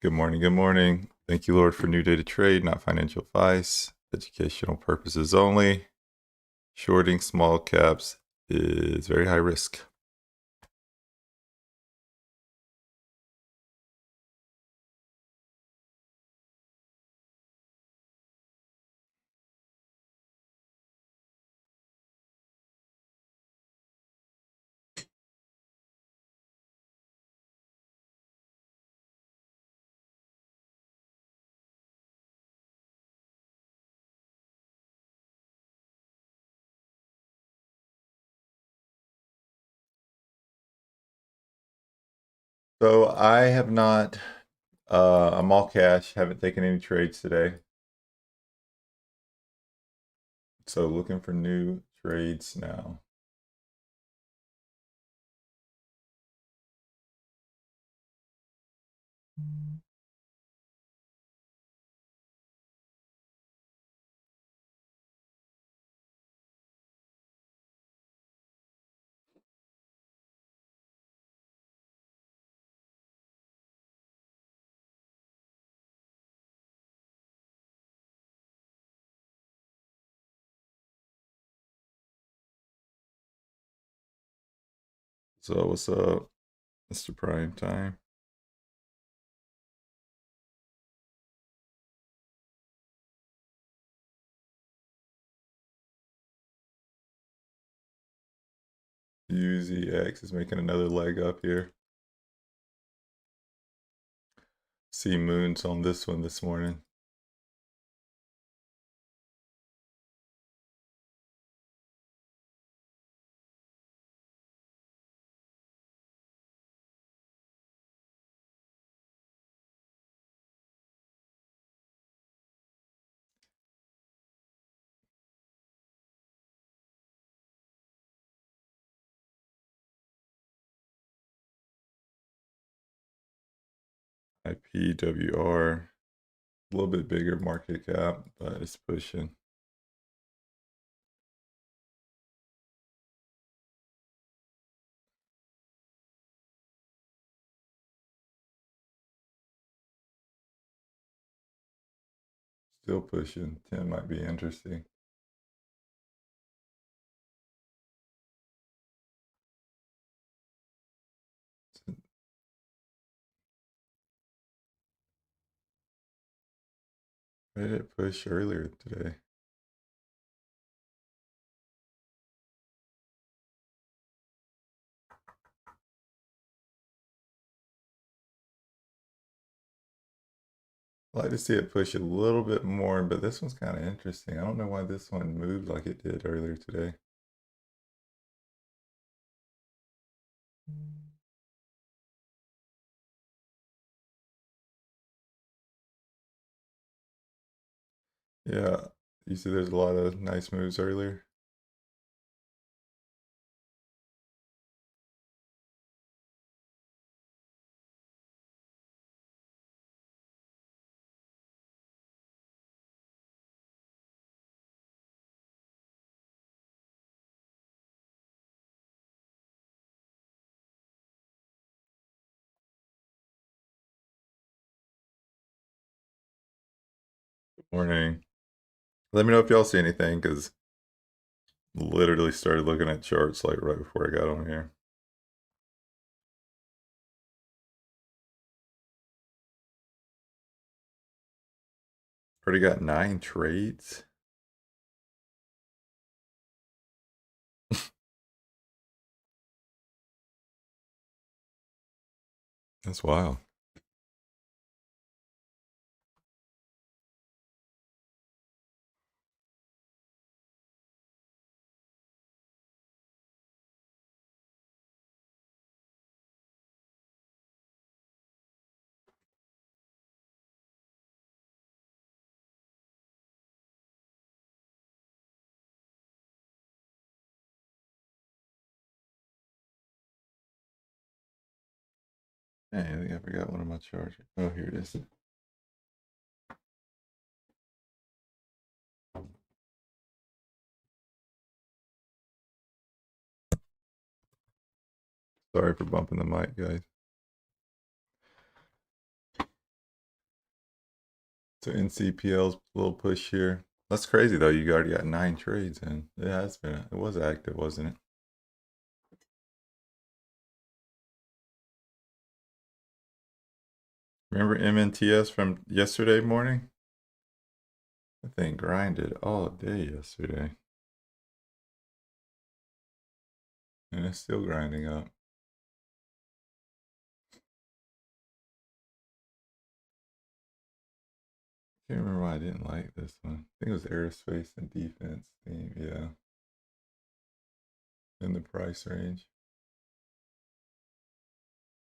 Good morning. Good morning. Thank you, Lord, for new day to trade, not financial advice, educational purposes only. Shorting small caps is very high risk. So I have not, I'm all cash, haven't taken any trades today. So looking for new trades now. So what's up, Mr. Prime Time? UZX is making another leg up here. See moons on this one this morning. IPWR, a little bit bigger market cap, but it's pushing. Still pushing. 10 might be interesting. Why did it push earlier today? I like to see it push a little bit more, but this one's kind of interesting. I don't know why this one moved like it did earlier today. Yeah, you see there's a lot of nice moves earlier. Good morning. Let me know if y'all see anything, because literally started looking at charts like right before I got on here. Already got 9 trades. That's wild. Hey, I think I forgot one of my charts. Oh, here it is. Sorry for bumping the mic, guys. So NCPL's little push here. That's crazy though. You already got 9 trades in. Yeah, it was active, wasn't it? Remember MNTS from yesterday morning? That thing grinded all day yesterday. And it's still grinding up. Can't remember why I didn't like this one. I think it was aerospace and defense theme, yeah. In the price range.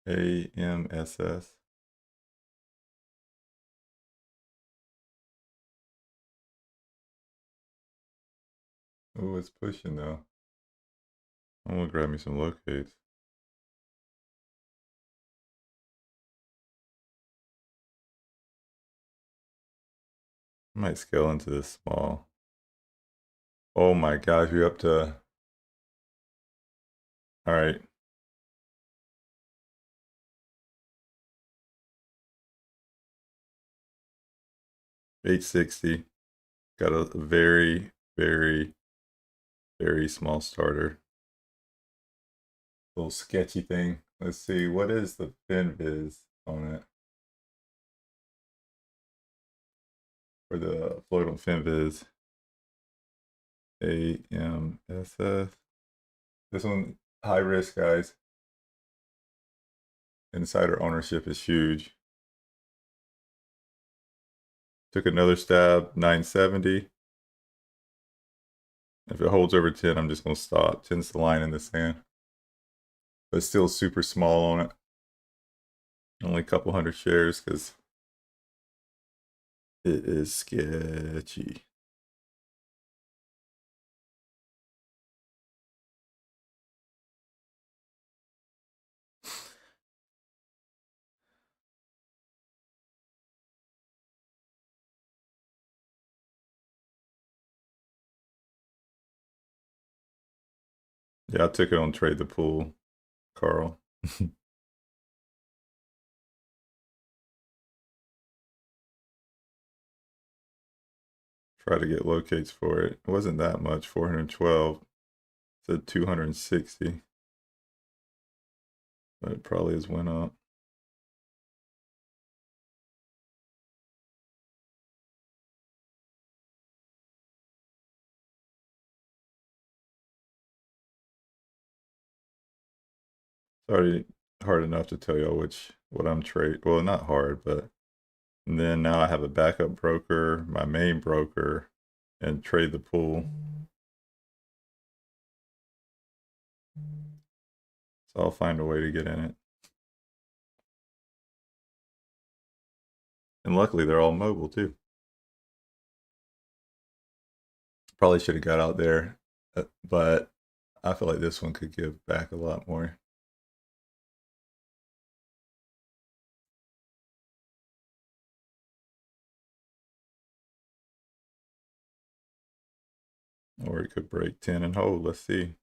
AMSS. Oh, it's pushing though. I'm gonna grab me some locates. I might scale into this small. Oh my gosh, you're up to. All right. $860. Got a very, very, very small starter. Little sketchy thing. Let's see, what is the FinViz on it? For the float on FinViz. AMSS. This one, high risk, guys. Insider ownership is huge. Took another stab, 970. If it holds over 10, I'm just going to stop. 10's the line in the sand. But still super small on it. Only a couple hundred shares because it is sketchy. Yeah, I took it on Trade the Pool, Carl. Try to get locates for it. It wasn't that much, 412. It said 260. But it probably has went up. It's already hard enough to tell y'all what I'm trade. Well, not hard, but and then now I have a backup broker, my main broker, and Trade the Pool. So I'll find a way to get in it. And luckily they're all mobile too. Probably should have got out there, but I feel like this one could give back a lot more. Or it could break 10 and hold. Let's see.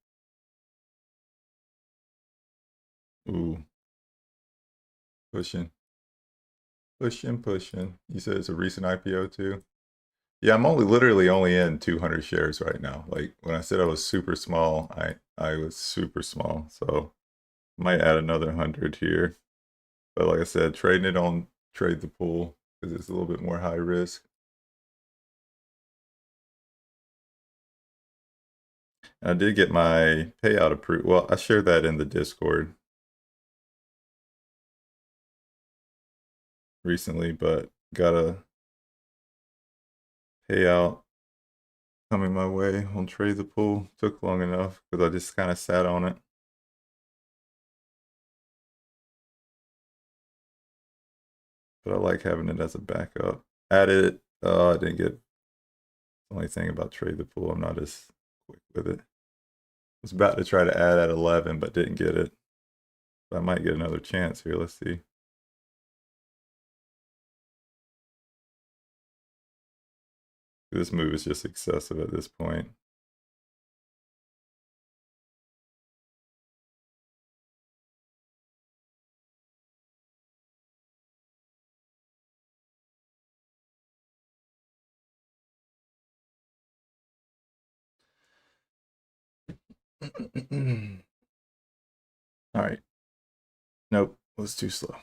Ooh. Pushing. Pushing. You said it's a recent IPO too? Yeah, I'm literally only in 200 shares right now. Like when I said I was super small, I was super small. So might add another 100 here. But like I said, trading it on Trade the Pool because it's a little bit more high risk. I did get my payout approved. Well, I shared that in the Discord recently, but got a payout coming my way on Trade the Pool. Took long enough because I just kind of sat on it. But I like having it as a backup. Added it. I didn't get the only thing about Trade the Pool. I'm not as quick with it. I was about to try to add at 11, but didn't get it. But I might get another chance here. Let's see. This move is just excessive at this point. All right. Nope, was too slow.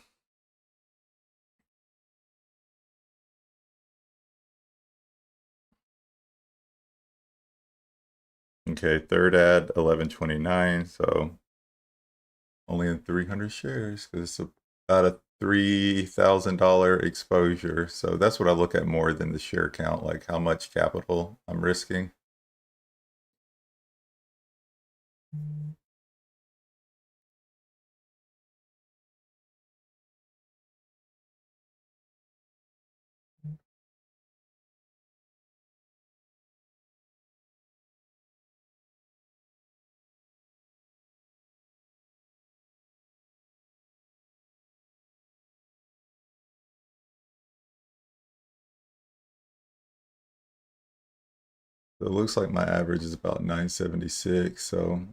Okay, third ad 1129, so only in 300 shares because it's about a $3,000 exposure. So that's what I look at more than the share count, like how much capital I'm risking. So it looks like my average is about 976. So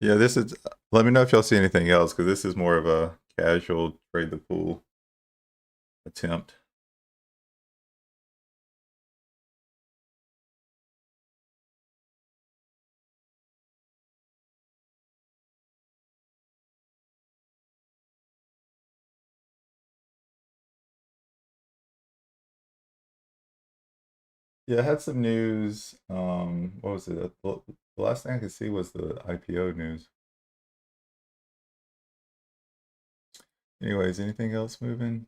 yeah, this is, let me know if y'all see anything else because this is more of a casual trade the pool attempt. Yeah, I had some news. What was it? The last thing I could see was the IPO news. Anyways, anything else moving?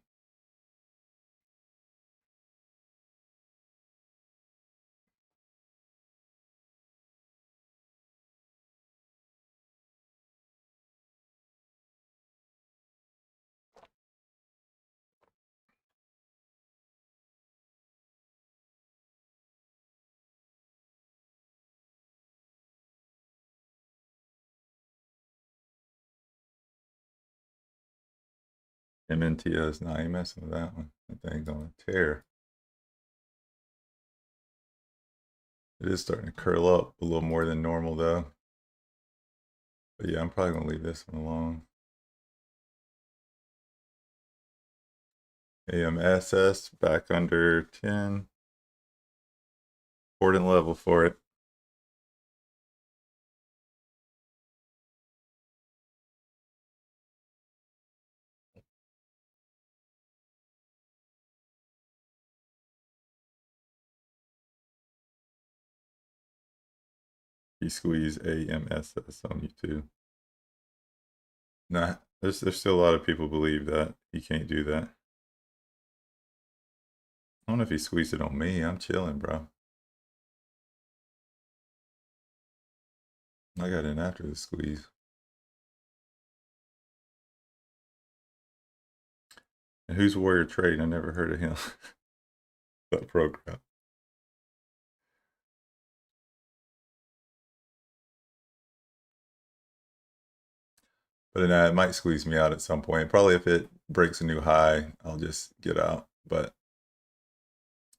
MNTS, nah, I ain't messing with that one. That thing's on a tear. It is starting to curl up a little more than normal though. But yeah, I'm probably gonna leave this one alone. AMSS back under 10. Important level for it. You squeeze AMSS on you too. Nah, there's still a lot of people believe that he can't do that. I don't know if he squeezed it on me. I'm chilling, bro. I got in after the squeeze. And who's Warrior Trading? I never heard of him. That program. But then it might squeeze me out at some point. Probably if it breaks a new high, I'll just get out. But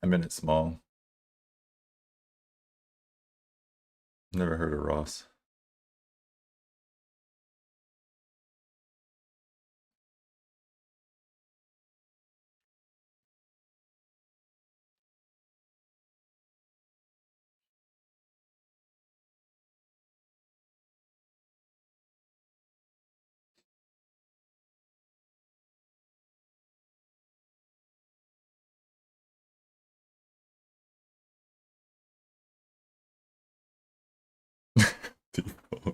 I'm in it small. Never heard of Ross.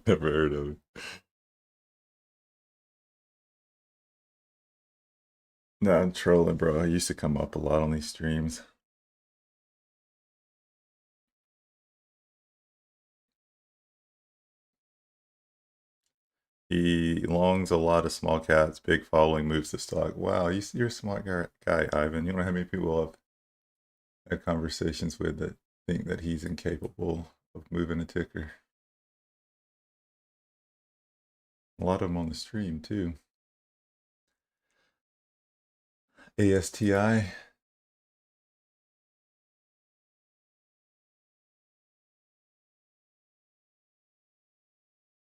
Never heard of it. No, I'm trolling, bro. I used to come up a lot on these streams. He longs a lot of small caps, big following, moves the stock. Wow, you're a smart guy, Ivan. You don't know how many people I've had conversations with that think that he's incapable of moving a ticker. A lot of them on the stream, too. ASTI.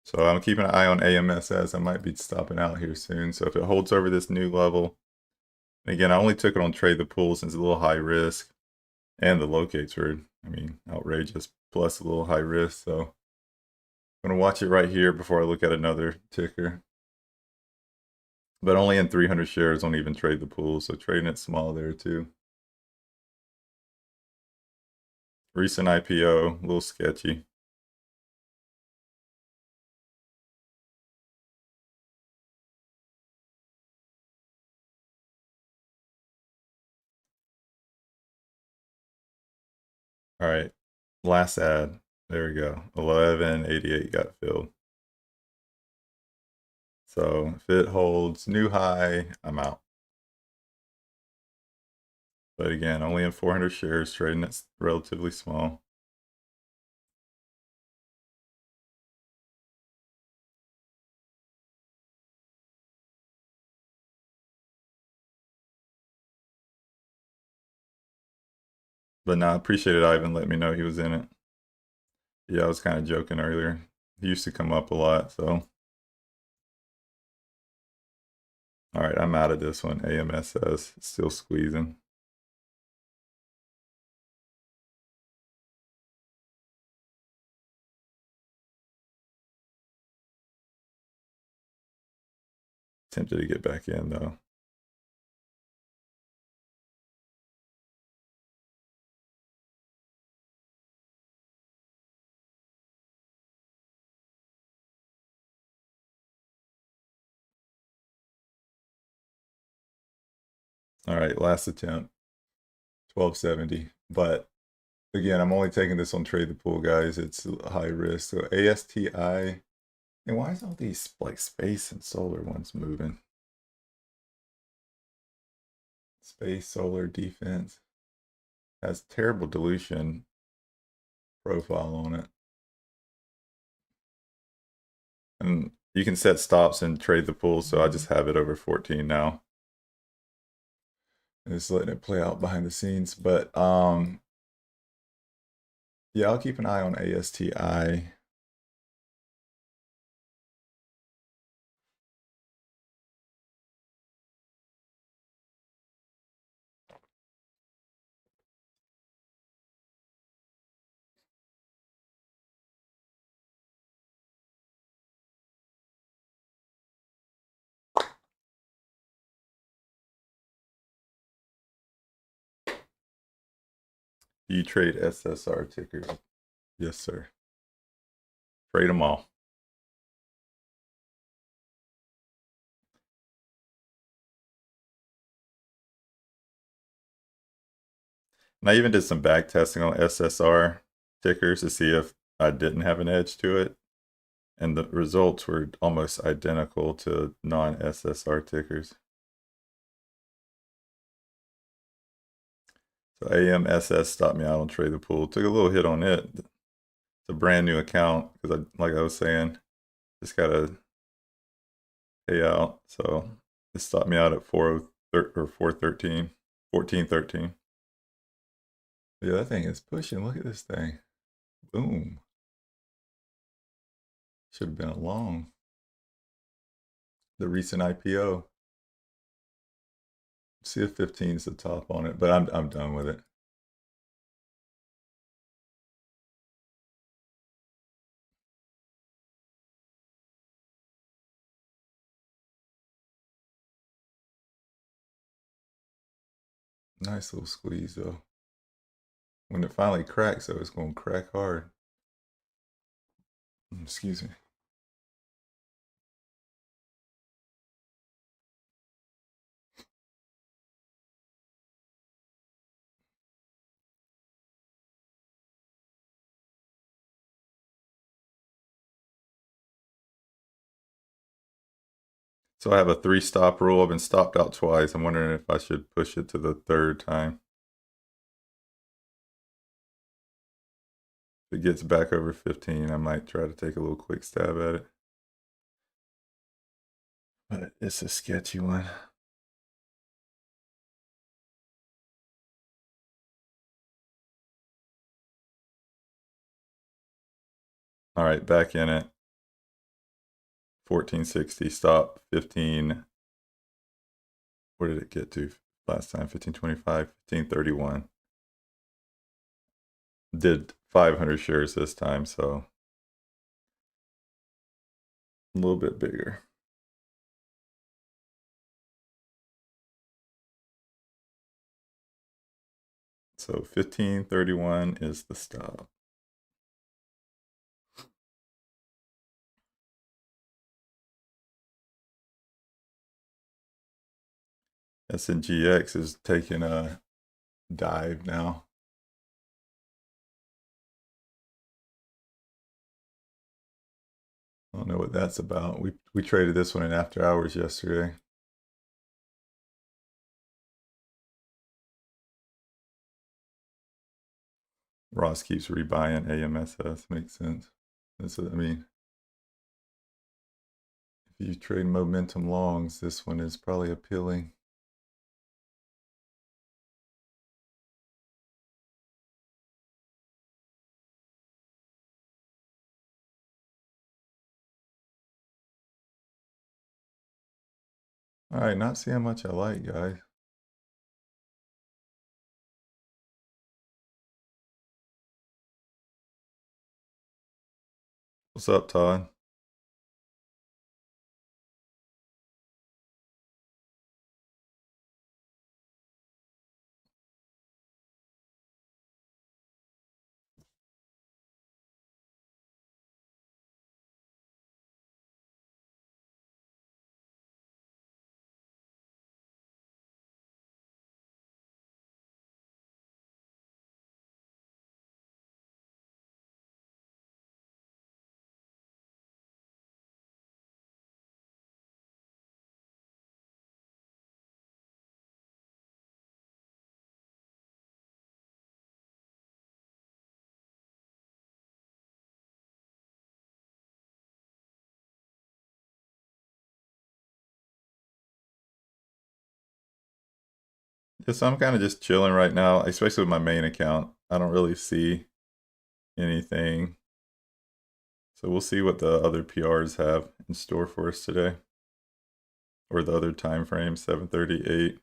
So I'm keeping an eye on AMSS. I might be stopping out here soon. So if it holds over this new level, and again, I only took it on trade the pool since it's a little high risk, and the locates were, I mean, outrageous, plus a little high risk. So I'm gonna watch it right here before I look at another ticker. But only in 300 shares, don't even trade the pool. So trading it small there too. Recent IPO, a little sketchy. All right, last ad. There we go. 1188 got filled. So if it holds new high, I'm out. But again, only in 400 shares, trading it relatively small. But no, I appreciate it, Ivan. Let me know he was in it. Yeah, I was kind of joking earlier. He used to come up a lot, so. All right, I'm out of this one. AMSS, still squeezing. Tempted to get back in, though. All right, last attempt. 1270. But again, I'm only taking this on Trade the Pool, guys. It's high risk. So ASTI. And why is all these like space and solar ones moving? Space, solar, defense. Has terrible dilution profile on it. And you can set stops and trade the pool, so I just have it over 14 now. And just letting it play out behind the scenes. But yeah, I'll keep an eye on ASTI. Do you trade SSR tickers? Yes, sir. Trade them all. And I even did some back testing on SSR tickers to see if I didn't have an edge to it. And the results were almost identical to non-SSR tickers. So AMSS stopped me out on Trade the Pool. Took a little hit on it. It's a brand new account because, like I was saying, just gotta pay out. So it stopped me out at 413, 1413. Yeah, that thing is pushing. Look at this thing. Boom. Should have been a long. The recent IPO. See if 15 is the top on it, but I'm done with it. Nice little squeeze though. When it finally cracks, though, it's gonna crack hard. Excuse me. So I have a 3-stop rule. I've been stopped out twice. I'm wondering if I should push it to the 3rd time. If it gets back over 15, I might try to take a little quick stab at it. But it's a sketchy one. All right, back in it. 1460, stop 15. Where did it get to last time? 1525, 1531. Did 500 shares this time, so a little bit bigger. So 1531 is the stop. SNGX is taking a dive now. I don't know what that's about. We traded this one in after hours yesterday. Ross keeps rebuying AMSS. Makes sense. That's what I mean. If you trade momentum longs, this one is probably appealing. All right, not seeing much I like, guys. What's up, Todd? Yes, I'm kind of just chilling right now, especially with my main account. I don't really see anything. So we'll see what the other PRs have in store for us today. Or the other time frame, 738.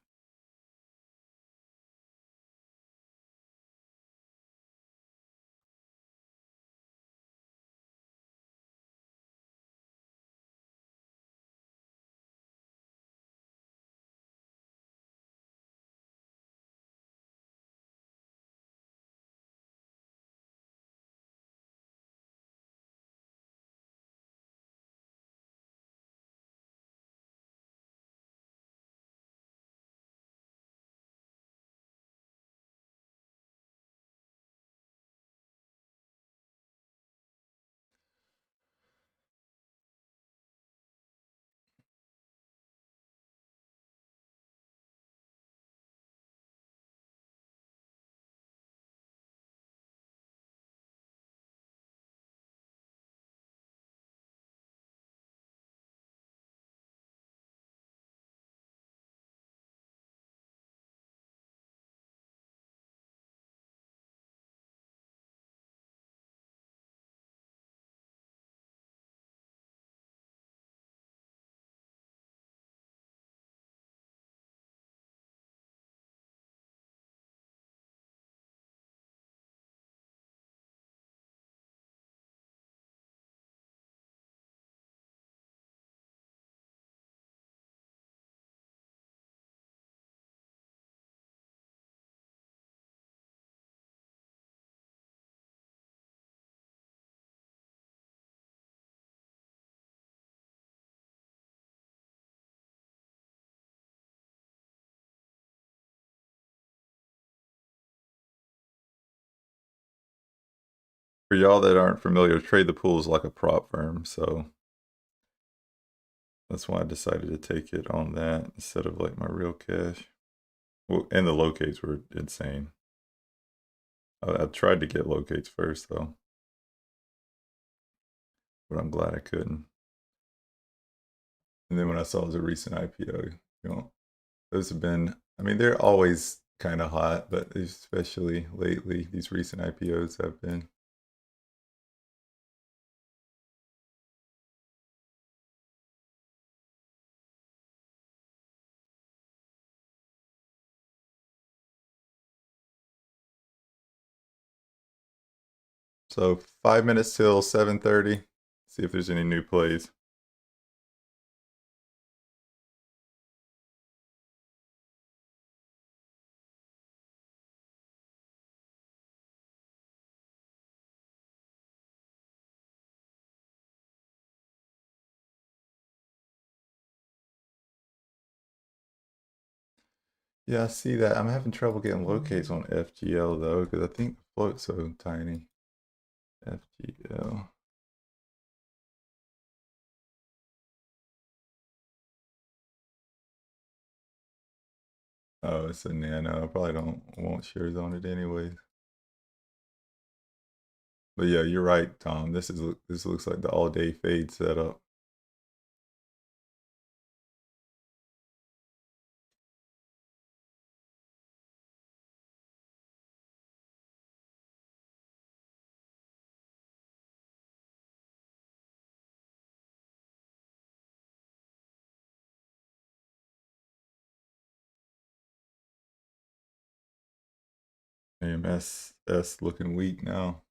For y'all that aren't familiar, Trade the Pool is like a prop firm, so that's why I decided to take it on that instead of like my real cash. Well, and the locates were insane. I tried to get locates first though, but I'm glad I couldn't. And then when I saw it was a recent IPO, those have been, I mean, they're always kind of hot, but especially lately, these recent IPOs have been So 5 minutes till 7:30. See if there's any new plays. Yeah, I see that. I'm having trouble getting locates on FGL though, because I think the float's so tiny. FGL. Oh, it's a nano. I probably don't want shares on it anyways. But yeah, you're right, Tom. This looks like the all-day fade setup. AMSS looking weak now.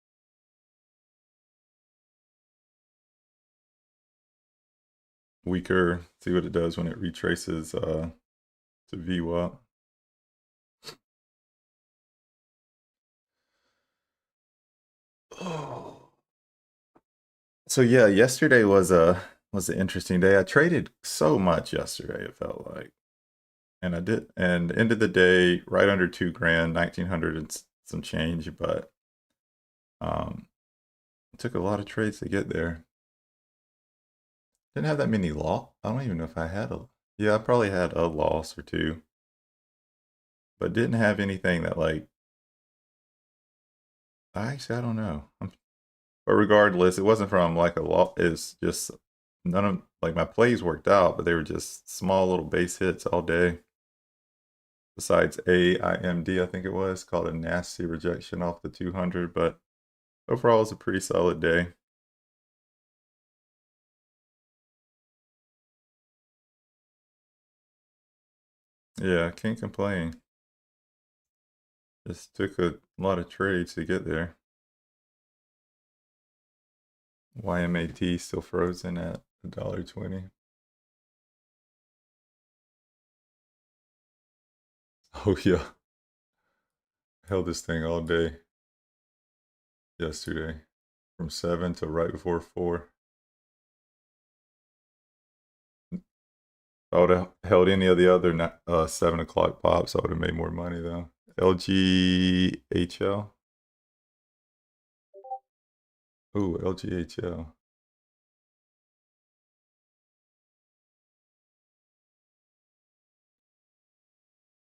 Weaker. See what it does when it retraces to VWAP. Oh. So yeah, yesterday was an interesting day. I traded so much yesterday, it felt like. And I did, and ended the day right under 2 grand, 1900 and some change, but it took a lot of trades to get there. Didn't have that many loss. I don't even know if I had a, yeah, I probably had a loss or two, but didn't have anything that like, I don't know. But regardless, it wasn't from like a loss. It's just none of like my plays worked out, but they were just small little base hits all day. Besides AIMD, I think it was called a nasty rejection off the 200, but overall it was a pretty solid day. Yeah, can't complain. Just took a lot of trades to get there. YMAT still frozen at $1.20. Oh yeah, held this thing all day yesterday, from 7 to right before 4. I would have held any of the other 7 o'clock pops. I would have made more money though. LGHL. Ooh, LGHL.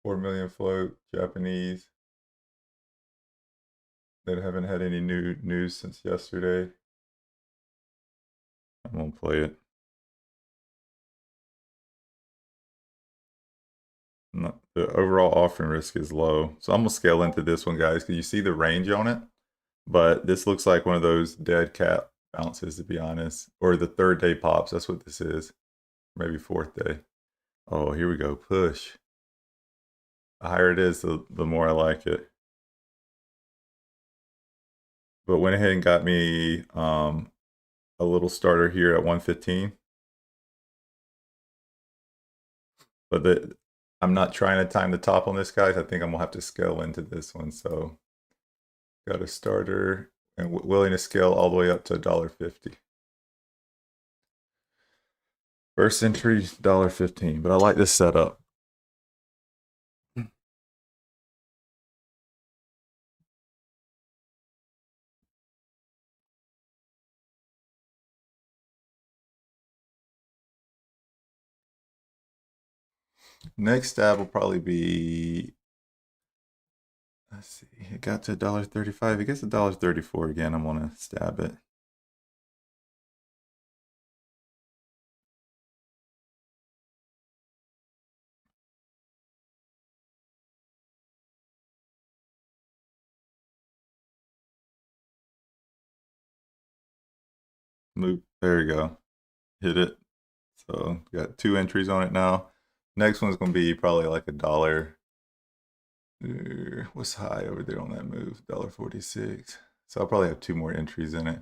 4 million float, Japanese. They haven't had any new news since yesterday. I won't play it. The overall offering risk is low. So I'm gonna scale into this one, guys, because you see the range on it. But this looks like one of those dead cat bounces, to be honest. Or the 3rd day pops. That's what this is. Maybe 4th day. Oh, here we go. Push. The higher it is, the more I like it. But went ahead and got me a little starter here at 115. But I'm not trying to time the top on this, guys. I think I'm gonna have to scale into this one. So got a starter and willing to scale all the way up to $1.50. First entry $1.15, but I like this setup. Next stab will probably be, let's see, it got to $1.35. It gets $1.34 again. I'm gonna stab it. Move, there you go. Hit it. So got 2 entries on it now. Next one's gonna be probably like $1. What's high over there on that move? $1.46. So I'll probably have 2 more entries in it.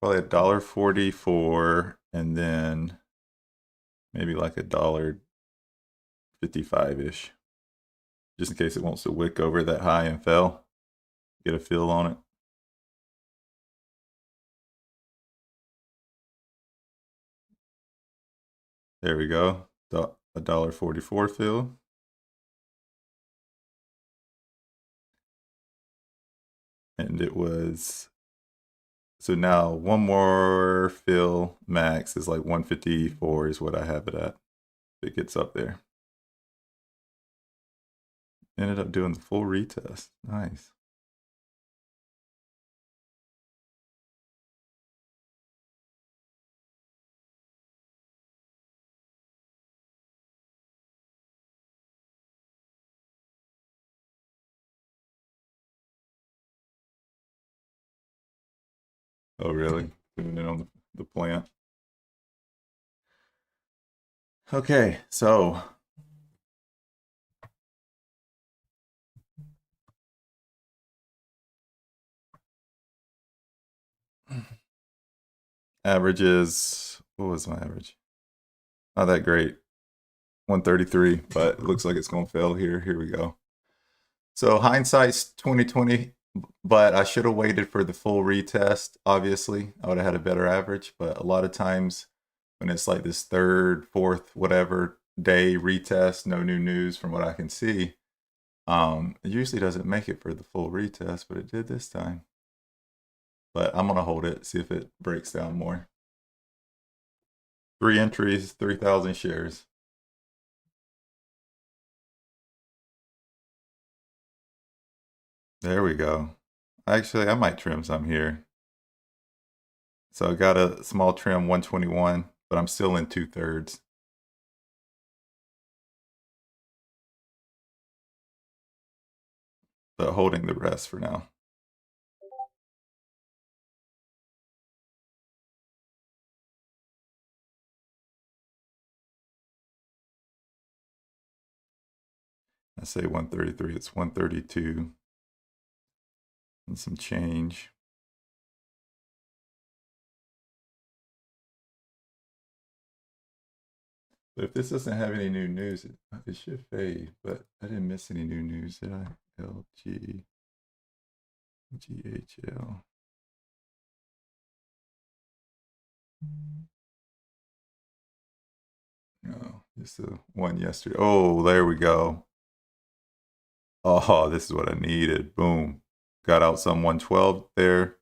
Probably $1.44 and then maybe like $1.55-ish. Just in case it wants to wick over that high and fell. Get a feel on it. There we go. $1.44 fill. And it was, so now one more fill max is like 154 is what I have it at. If it gets up there. Ended up doing the full retest. Nice. Oh, really? Doing it on the plant. Okay, so averages, what was my average? Not that great. 133, but it looks like it's going to fail here. Here we go. So hindsight's 2020, but I should have waited for the full retest. Obviously, I would have had a better average, but a lot of times when it's like this third, fourth, whatever day retest, no new news from what I can see, it usually doesn't make it for the full retest, but it did this time. But I'm gonna hold it, see if it breaks down more. 3 entries, 3,000 shares. There we go. Actually, I might trim some here. So I got a small trim 121, but I'm still in 2/3. But holding the rest for now. I say 133, it's 132 and some change. But if this doesn't have any new news, it should fade, but I didn't miss any new news, did I? LG, GHL. No, just the one yesterday. Oh, there we go. Oh, this is what I needed. Boom. Got out some 112 there.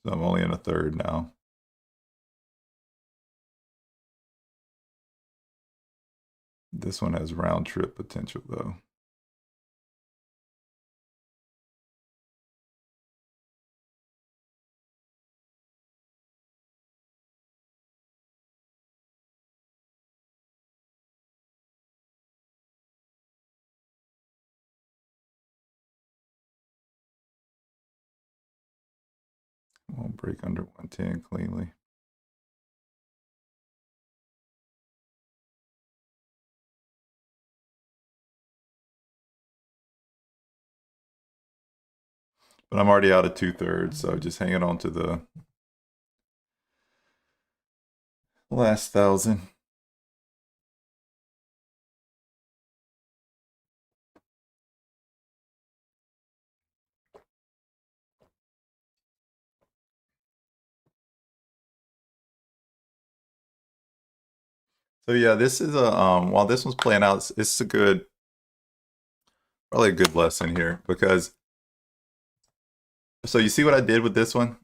So I'm only in a third now. This one has round trip potential though. Won't break under 110 cleanly. But I'm already out of 2/3, so just hanging on to the last 1,000. So yeah, this is a while this one's playing out, it's a good, probably a good lesson here because, so you see what I did with this one?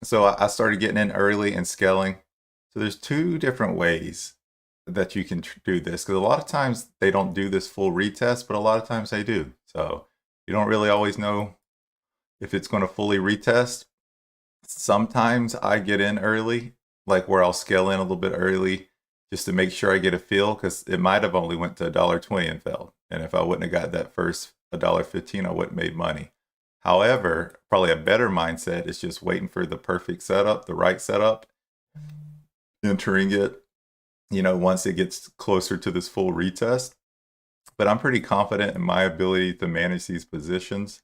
So I started getting in early and scaling. So there's 2 different ways that you can do this, because a lot of times they don't do this full retest, but a lot of times they do. So you don't really always know if it's going to fully retest. Sometimes I get in early, like where I'll scale in a little bit early just to make sure I get a feel, because it might have only went to $1.20 and fell. And if I wouldn't have got that first $1.15, I wouldn't have made money. However, probably a better mindset is just waiting for the perfect setup, the right setup, entering it, once it gets closer to this full retest. But I'm pretty confident in my ability to manage these positions.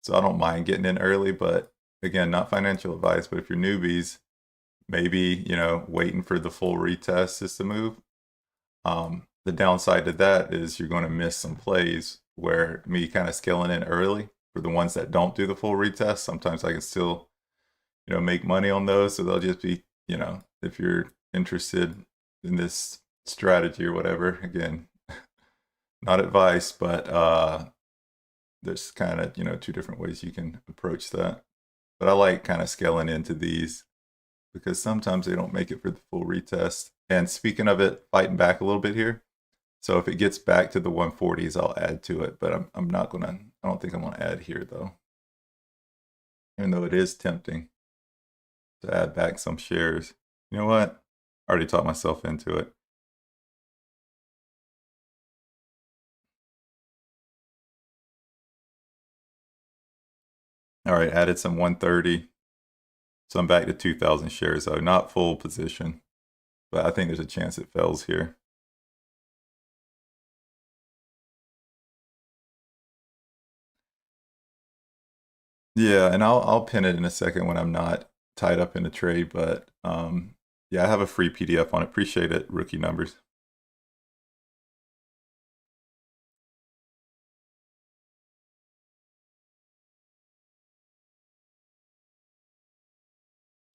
So I don't mind getting in early, but again, not financial advice, but if you're newbies, maybe, waiting for the full retest is the move. The downside to that is you're going to miss some plays where me kind of scaling in early for the ones that don't do the full retest. Sometimes I can still, make money on those. So they'll just be, if you're interested in this strategy or whatever, again, not advice, but there's kind of, two different ways you can approach that. But I like kind of scaling into these because sometimes they don't make it for the full retest. And speaking of it, fighting back a little bit here. So if it gets back to the 140s, I'll add to it. But I'm not going to, I don't think I'm going to add here though. Even though it is tempting to add back some shares. You know what? I already talked myself into it. All right, added some 130. So I'm back to 2,000 shares though. Not full position, but I think there's a chance it fails here. Yeah, and I'll pin it in a second when I'm not tied up in a trade, but yeah, I have a free PDF on it. Appreciate it, rookie numbers.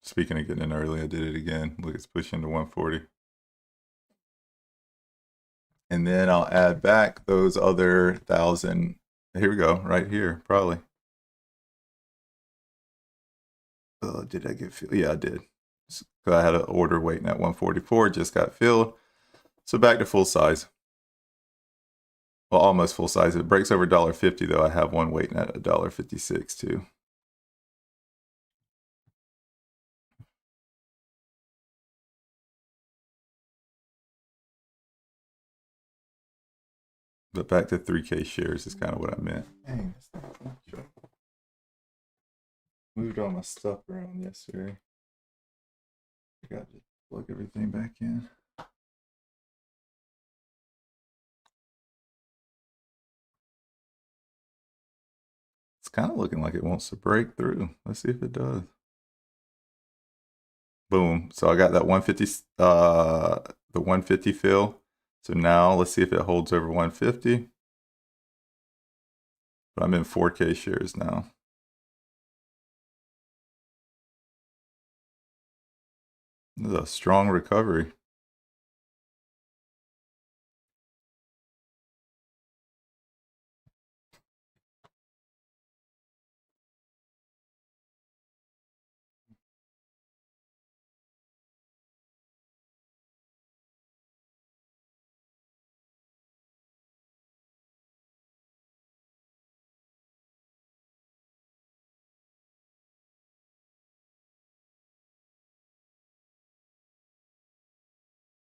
Speaking of getting in early, I did it again. Look, it's pushing to 140. And then I'll add back those other 1,000. Here we go, right here, probably. Oh, did I get filled? Yeah, I did. So I had an order waiting at 144, just got filled. So back to full size. Well, almost full size. If it breaks over $1.50 though, I have one waiting at $1.56 too. But back to 3K shares is kind of what I meant. Dang, moved all my stuff around yesterday. Forgot to plug everything back in. It's kind of looking like it wants to break through. Let's see if it does. Boom. So I got that 150, the 150 fill. So now let's see if it holds over 150. But I'm in 4K shares now. This is a strong recovery.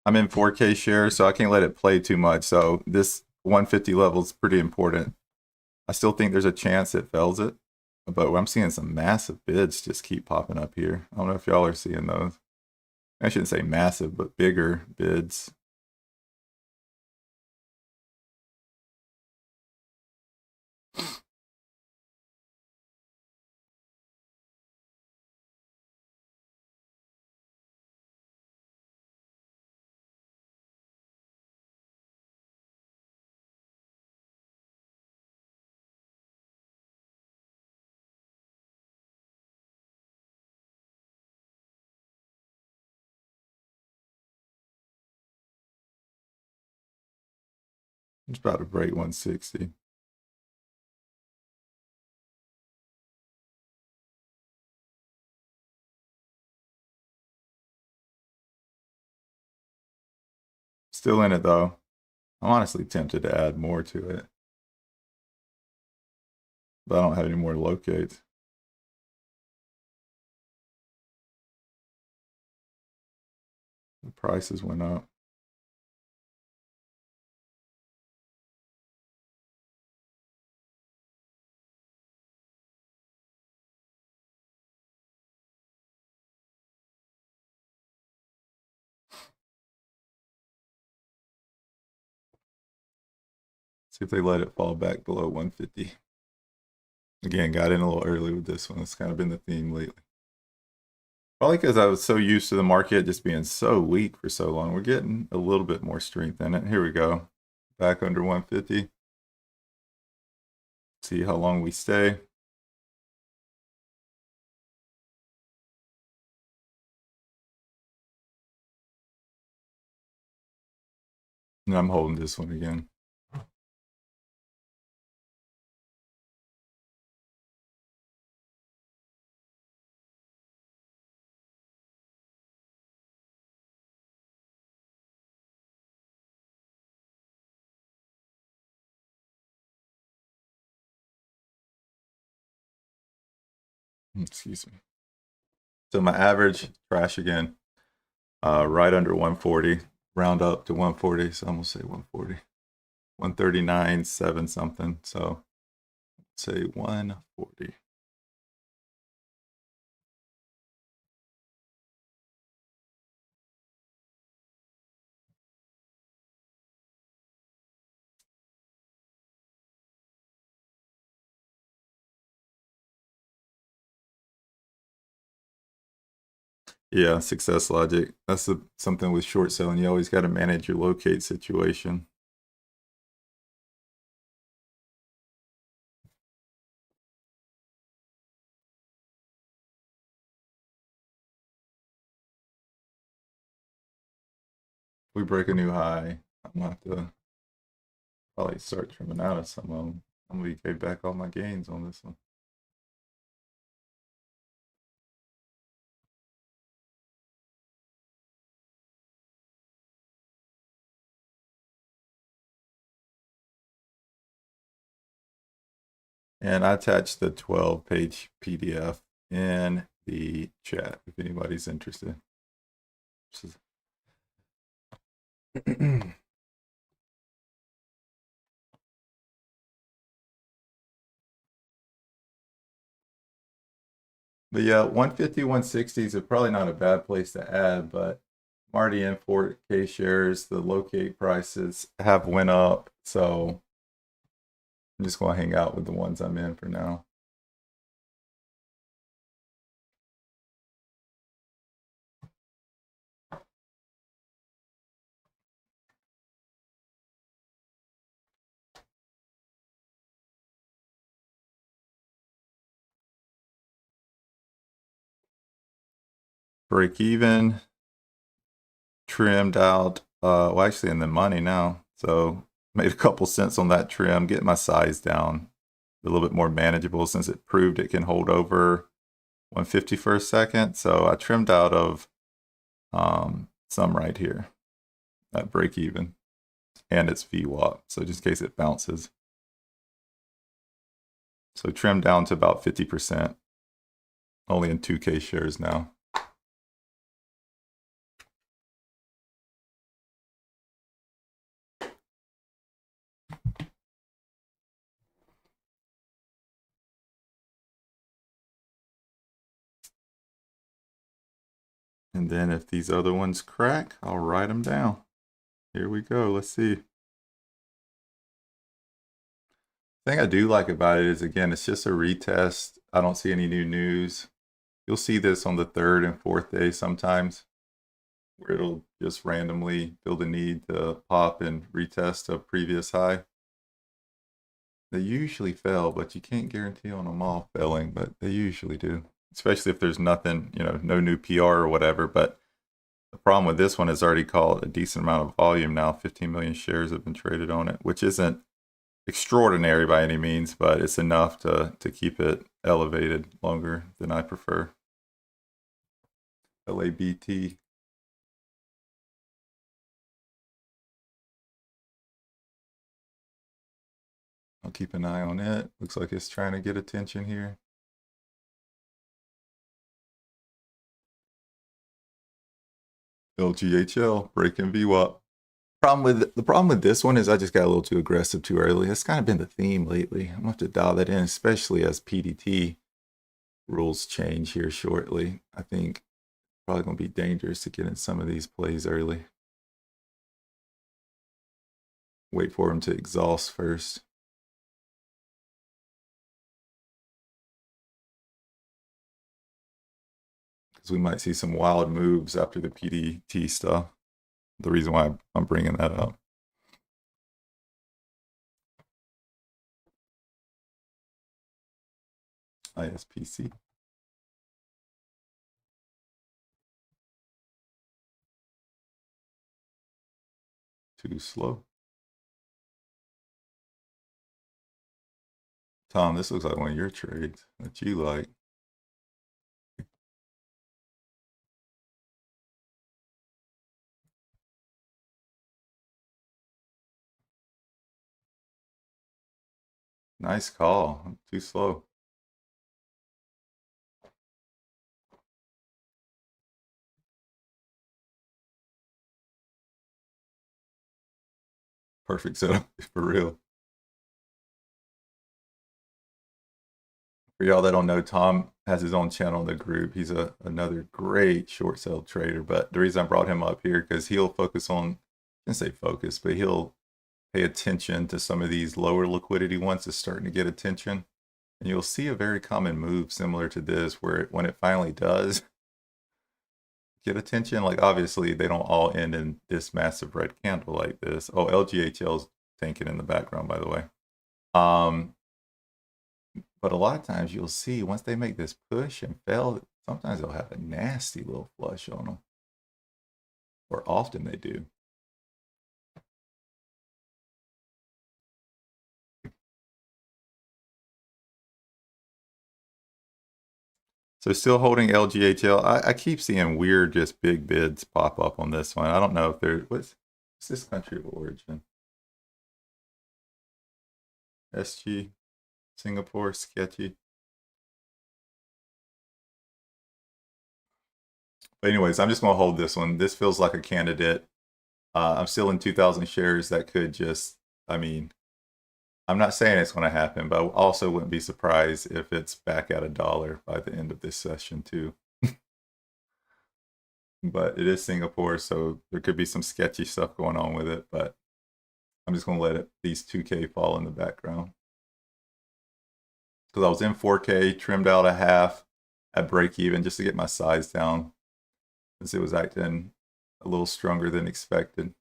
I'm in 4K shares, so I can't let it play too much. So this 150 level is pretty important. I still think there's a chance it fails it, but I'm seeing some massive bids just keep popping up here. I don't know if y'all are seeing those. I shouldn't say massive, but bigger bids. It's about to break 160. Still in it though. I'm honestly tempted to add more to it, but I don't have any more locates. The prices went up. See if they let it fall back below 150. Again, got in a little early with this one. It's kind of been the theme lately. Probably because I was so used to the market just being so weak for so long. We're getting a little bit more strength in it. Here we go. Back under 150. See how long we stay. And I'm holding this one again. Excuse me. So my average, trash again, right under 140. Round up to 140, so I'm gonna say 140. 139, 7 something. So say 140. Yeah, success logic. That's something with short selling. You always got to manage your locate situation. We break a new high, I'm gonna have to probably start trimming out of some of them. I'm gonna give back all my gains on this one. And I attached the 12-page PDF in the chat if anybody's interested. But yeah, 150, 160s are probably not a bad place to add, but I'm already in 4K shares. The locate prices have went up, so I'm just going to hang out with the ones I'm in for now. Break even, trimmed out, well, actually in the money now. So made a couple cents on that trim, getting my size down a little bit more manageable since it proved it can hold over 150 for a second. So I trimmed out of some right here at break even, and it's VWAP. So just in case it bounces. So trimmed down to about 50%, only in 2K shares now. And then if these other ones crack, I'll write them down. Here we go. Let's see. The thing I do like about it is, again, it's just a retest. I don't see any new news. You'll see this on the 3rd and 4th day sometimes, where it'll just randomly feel the need to pop and retest a previous high. They usually fail, but you can't guarantee on them all failing, but they usually do. Especially if there's nothing, no new PR or whatever. But the problem with this one is already called a decent amount of volume now. 15 million shares have been traded on it, which isn't extraordinary by any means, but it's enough to keep it elevated longer than I prefer. LABT. I'll keep an eye on it. Looks like it's trying to get attention here. LGHL breaking VWAP. The problem with this one is I just got a little too aggressive too early. It's kind of been the theme lately. I'm gonna have to dial that in, especially as PDT rules change here shortly. I think probably gonna be dangerous to get in some of these plays early. Wait for him to exhaust first. Because we might see some wild moves after the PDT stuff. The reason why I'm bringing that up. ISPC. Too slow. Tom, this looks like one of your trades that you like. Nice call. Too slow. Perfect setup for real. For y'all that don't know, Tom has his own channel in the group. He's another great short sale trader. But the reason I brought him up here because he'll focus on, I didn't say focus, but he'll pay attention to some of these lower liquidity ones that's starting to get attention. And you'll see a very common move similar to this where when it finally does get attention, like obviously they don't all end in this massive red candle like this. Oh, LGHL's thinking in the background, by the way. But a lot of times you'll see once they make this push and fail, sometimes they'll have a nasty little flush on them. Or often they do. So still holding LGHL. I keep seeing weird, just big bids pop up on this one. I don't know if they're, what's this country of origin? SG, Singapore, sketchy. But anyways, I'm just going to hold this one. This feels like a candidate. I'm still in 2,000 shares that could just, I mean, I'm not saying it's going to happen, but I also wouldn't be surprised if it's back at $1 by the end of this session too. But it is Singapore, so there could be some sketchy stuff going on with it, but I'm just going to let these 2K fall in the background. Because I was in 4K, trimmed out a half at break even just to get my size down, since it was acting a little stronger than expected.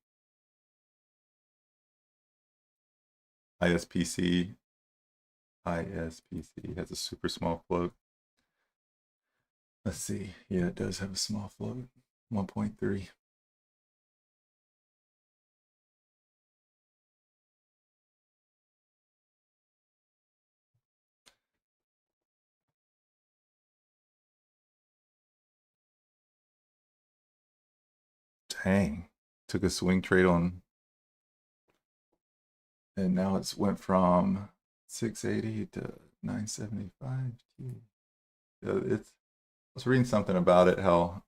ISPC has a super small float. Let's see. Yeah, it does have a small float. 1.3. Dang. Took a swing trade on, and now it's went from 680 to 975. I was reading something about it, how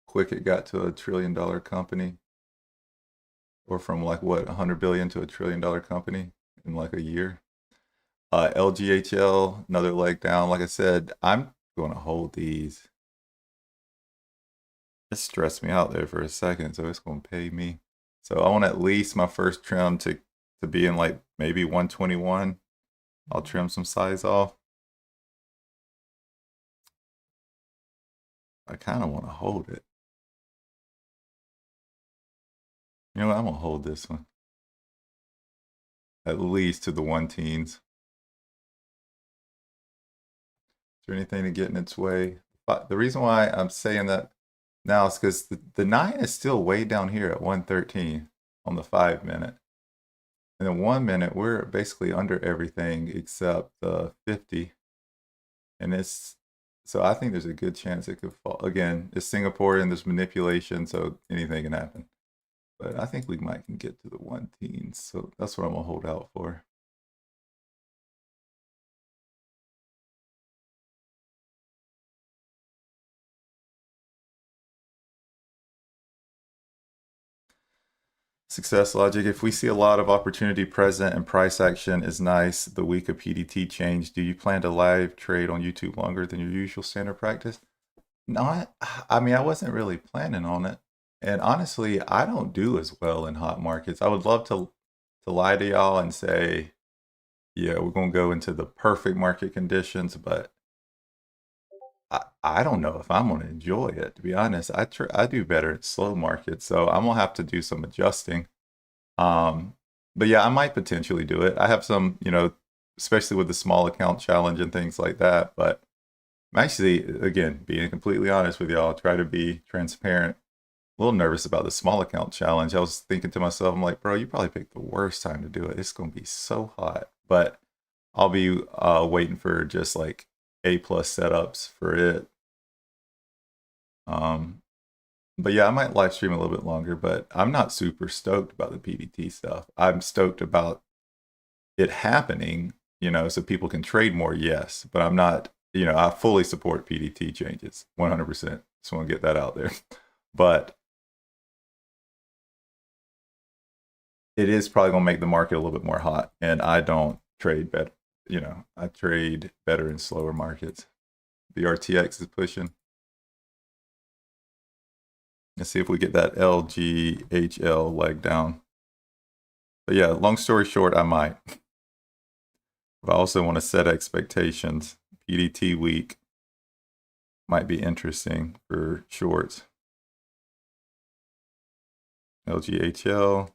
quick it got to $1 trillion company, or from like what, 100 billion to $1 trillion company in like a year. LGHL, another leg down. Like I said, I'm going to hold these. It stressed me out there for a second, so it's going to pay me. So I want at least my first trim to be in like maybe 121. I'll trim some size off. I kind of want to hold it. You know what? I'm going to hold this one. At least to the 1 teens. Is there anything to get in its way? But the reason why I'm saying that now is because the 9 is still way down here at 113 on the 5 minute. And then 1 minute, we're basically under everything except the 50. And it's, so I think there's a good chance it could fall. Again, it's Singapore and there's manipulation, so anything can happen. But I think we might can get to the 1 teens. So that's what I'm going to hold out for. Success logic. If we see a lot of opportunity present and price action is nice, the week of PDT change, do you plan to live trade on YouTube longer than your usual standard practice? No, I mean, I wasn't really planning on it. And honestly, I don't do as well in hot markets. I would love to to lie to y'all and say, yeah, we're gonna go into the perfect market conditions, but I don't know if I'm gonna enjoy it. To be honest, I do better at slow markets, so I'm gonna have to do some adjusting. Um, but yeah, I might potentially do it. I have some, especially with the small account challenge and things like that. But I'm actually, again, being completely honest with y'all, try to be transparent. A little nervous about the small account challenge. I was thinking to myself, I'm like, bro, you probably picked the worst time to do it. It's gonna be so hot. But I'll be waiting for just like A+ setups for it. Um, but yeah, I might live stream a little bit longer, but I'm not super stoked about the PDT stuff. I'm stoked about it happening, so people can trade more, yes. But I'm not, I fully support PDT changes, 100%. Just want to get that out there. But it is probably going to make the market a little bit more hot. And I don't trade better. I trade better in slower markets. The RTX is pushing. Let's see if we get that LGHL leg down. But yeah, long story short, I might. But I also want to set expectations. PDT week might be interesting for shorts. LGHL.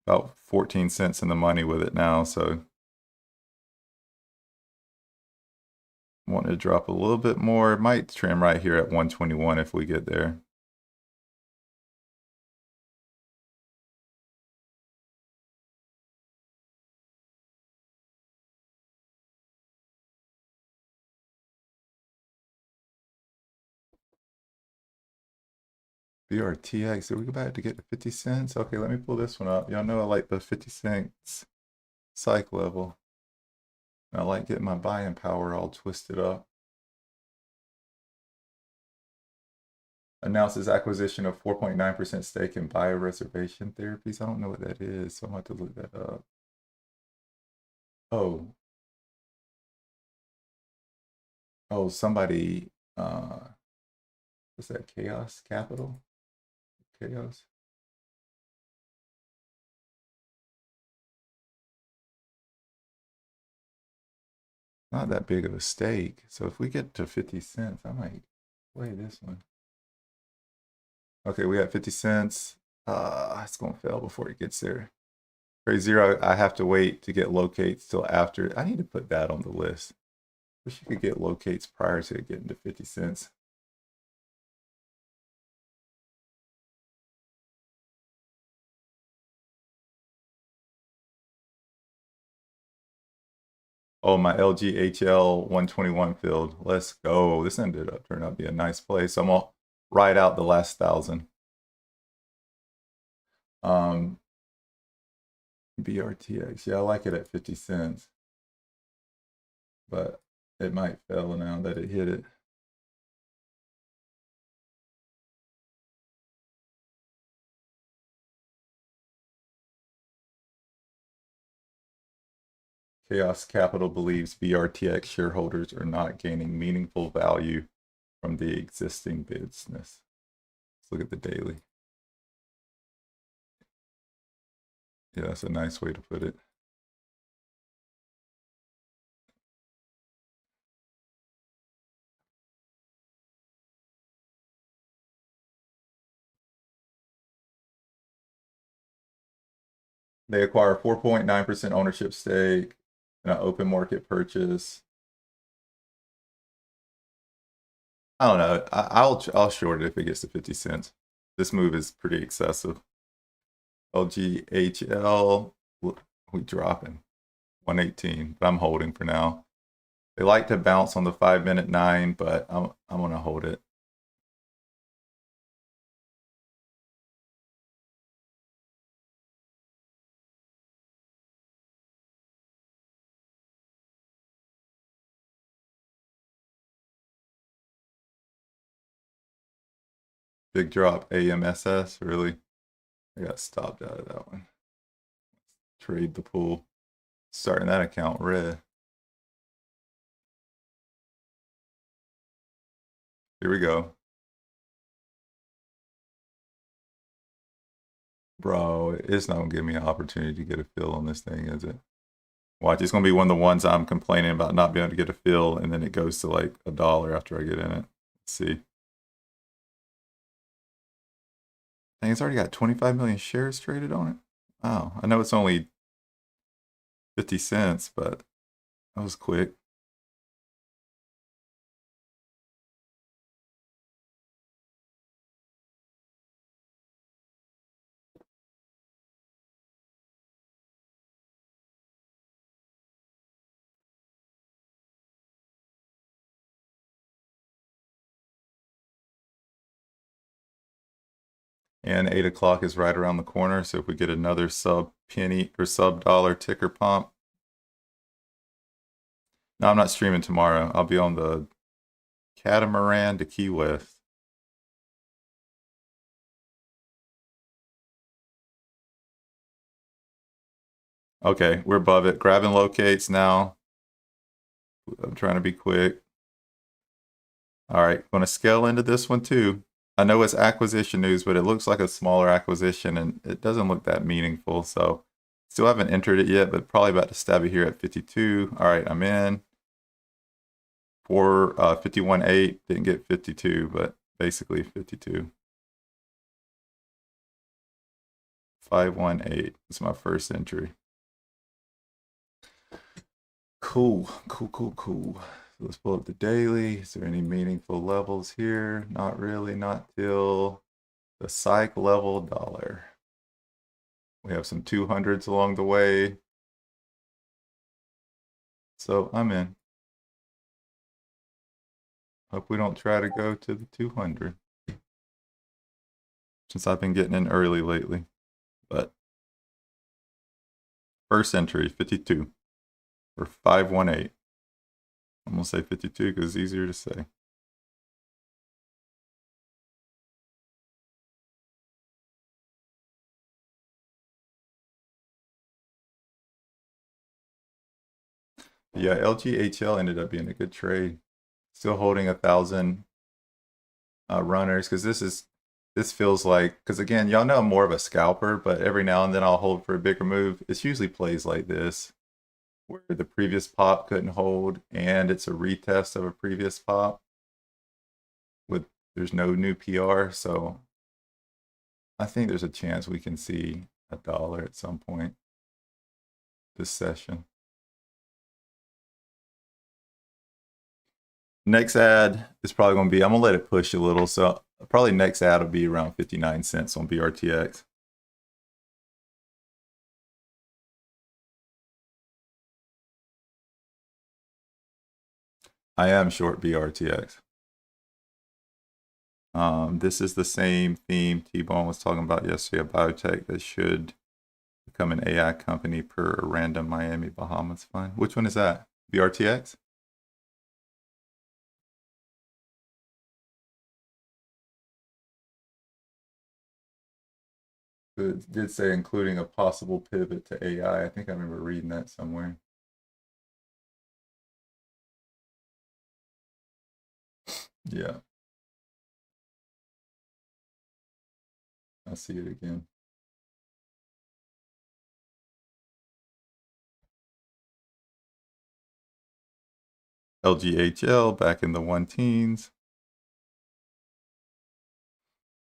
About 14 cents in the money with it now, so wanting to drop a little bit more. It might trim right here at 121 if we get there. BRTX, did we go back to get to 50 cents? Okay, let me pull this one up. Y'all know I like the 50 cents psych level. I like getting my buying power all twisted up. Announces acquisition of 4.9% stake in bioreservation therapies. I don't know what that is, so I'm going to have to look that up. Oh, somebody, what's that, Chaos Capital? Chaos? Not that big of a stake. So if we get to 50 cents, I might play this one. Okay, we got 50 cents. It's gonna fail before it gets there. TradeZero, I have to wait to get locates till after. I need to put that on the list. Wish you could get locates prior to getting to 50 cents. Oh, my LGHL 121 field. Let's go. This ended up turning out to be a nice play. So I'm gonna ride out the last 1,000. BRTX. Yeah, I like it at 50 cents. But it might fail now that it hit it. Chaos Capital believes BRTX shareholders are not gaining meaningful value from the existing business. Let's look at the daily. Yeah, that's a nice way to put it. They acquire 4.9% ownership stake in an open market purchase. I don't know. I'll short it if it gets to 50 cents. This move is pretty excessive. LGHL, we dropping 118, but I'm holding for now. They like to bounce on the 5-minute 9, but I'm gonna hold it. Big drop AMSS, really? I got stopped out of that one. Trade the pool. Starting that account red. Here we go. Bro, it's not gonna give me an opportunity to get a fill on this thing, is it? Watch, it's gonna be one of the ones I'm complaining about not being able to get a fill, and then it goes to like $1 after I get in it. Let's see. Dang, it's already got 25 million shares traded on it. Oh, I know it's only 50 cents, but that was quick. And 8 o'clock is right around the corner. So if we get another sub penny or sub dollar ticker pump. No, I'm not streaming tomorrow. I'll be on the catamaran to Key West. Okay, we're above it. Grabbing locates now. I'm trying to be quick. All right, going to scale into this one too. I know it's acquisition news, but it looks like a smaller acquisition and it doesn't look that meaningful. So still haven't entered it yet, but probably about to stab it here at 52. All right, I'm in. For 51.8, didn't get 52, but basically 52. 518 is my first entry. Cool. Let's pull up the daily. Is there any meaningful levels here? Not really, not till the psych level dollar. We have some 200s along the way. So I'm in. Hope we don't try to go to the 200. Since I've been getting in early lately. But first entry, 52. Or 518. I'm going to say 52 because it's easier to say. Yeah, LGHL ended up being a good trade. Still holding 1,000 runners because this feels like, because again, y'all know I'm more of a scalper, but every now and then I'll hold for a bigger move. It's usually plays like this, where the previous pop couldn't hold and it's a retest of a previous pop with there's no new PR. So I think there's a chance we can see $1 at some point this session. Next ad is probably going to be, I'm going to let it push a little. So probably next ad will be around 59 cents on BRTX. I am short BRTX. This is the same theme T-Bone was talking about yesterday, a biotech that should become an AI company per a random Miami Bahamas fund. Which one is that? BRTX? It did say including a possible pivot to AI. I think I remember reading that somewhere. Yeah. I see it again. LGHL back in the 1-teens.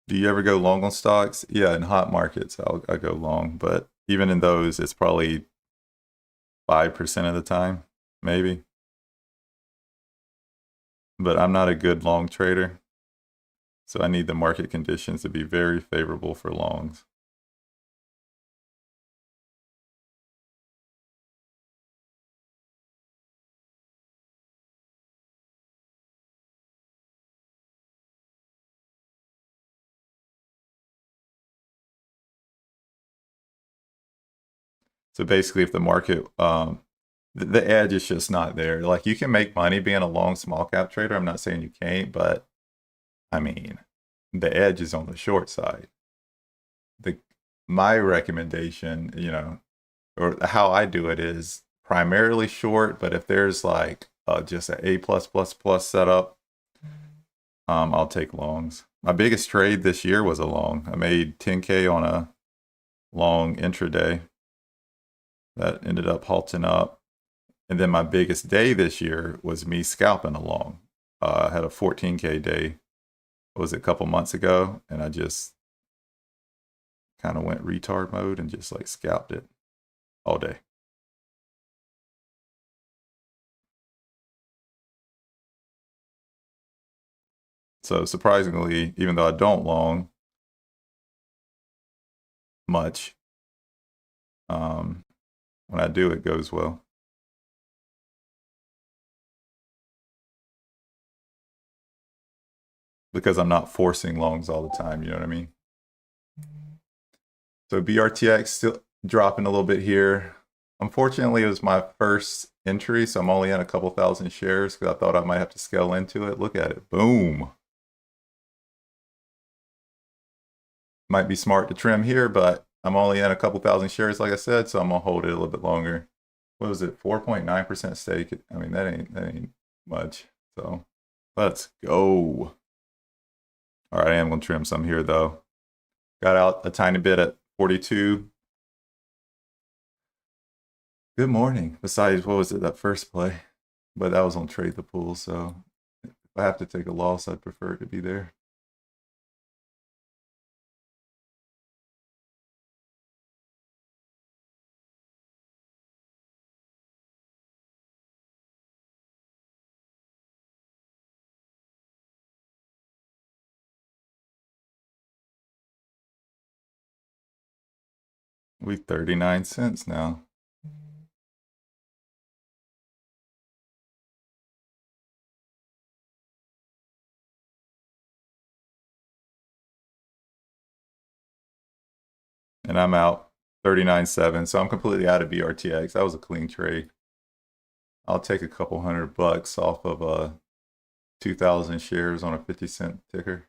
Do you ever go long on stocks? Yeah, in hot markets, I go long, but even in those, it's probably 5% of the time, maybe. But I'm not a good long trader, so I need the market conditions to be very favorable for longs. So basically, if the market, the edge is just not there. Like you can make money being a long small cap trader. I'm not saying you can't, but I mean, the edge is on the short side. My recommendation, or how I do it is primarily short, but if there's like just an A+++ setup, I'll take longs. My biggest trade this year was a long. I made 10K on a long intraday that ended up halting up. And then my biggest day this year was me scalping along. I had a 14K day, what was it, a couple months ago, and I just kind of went retard mode and just like scalped it all day. So surprisingly, even though I don't long much, when I do, it goes well. Because I'm not forcing longs all the time, you know what I mean? So BRTX still dropping a little bit here. Unfortunately, it was my first entry, so I'm only in a couple thousand shares because I thought I might have to scale into it. Look at it. Boom. Might be smart to trim here, but I'm only in a couple thousand shares, like I said, so I'm going to hold it a little bit longer. What was it? 4.9% stake. I mean, that ain't much. So let's go. All right, I am going to trim some here, though. Got out a tiny bit at 42. Good morning. Besides, what was it, that first play? But that was on Trade the Pool, so if I have to take a loss, I'd prefer it to be there. We 39 cents now. And I'm out 39.7, so I'm completely out of BRTX. That was a clean trade. I'll take a couple $100 off of 2,000 shares on a 50-cent ticker.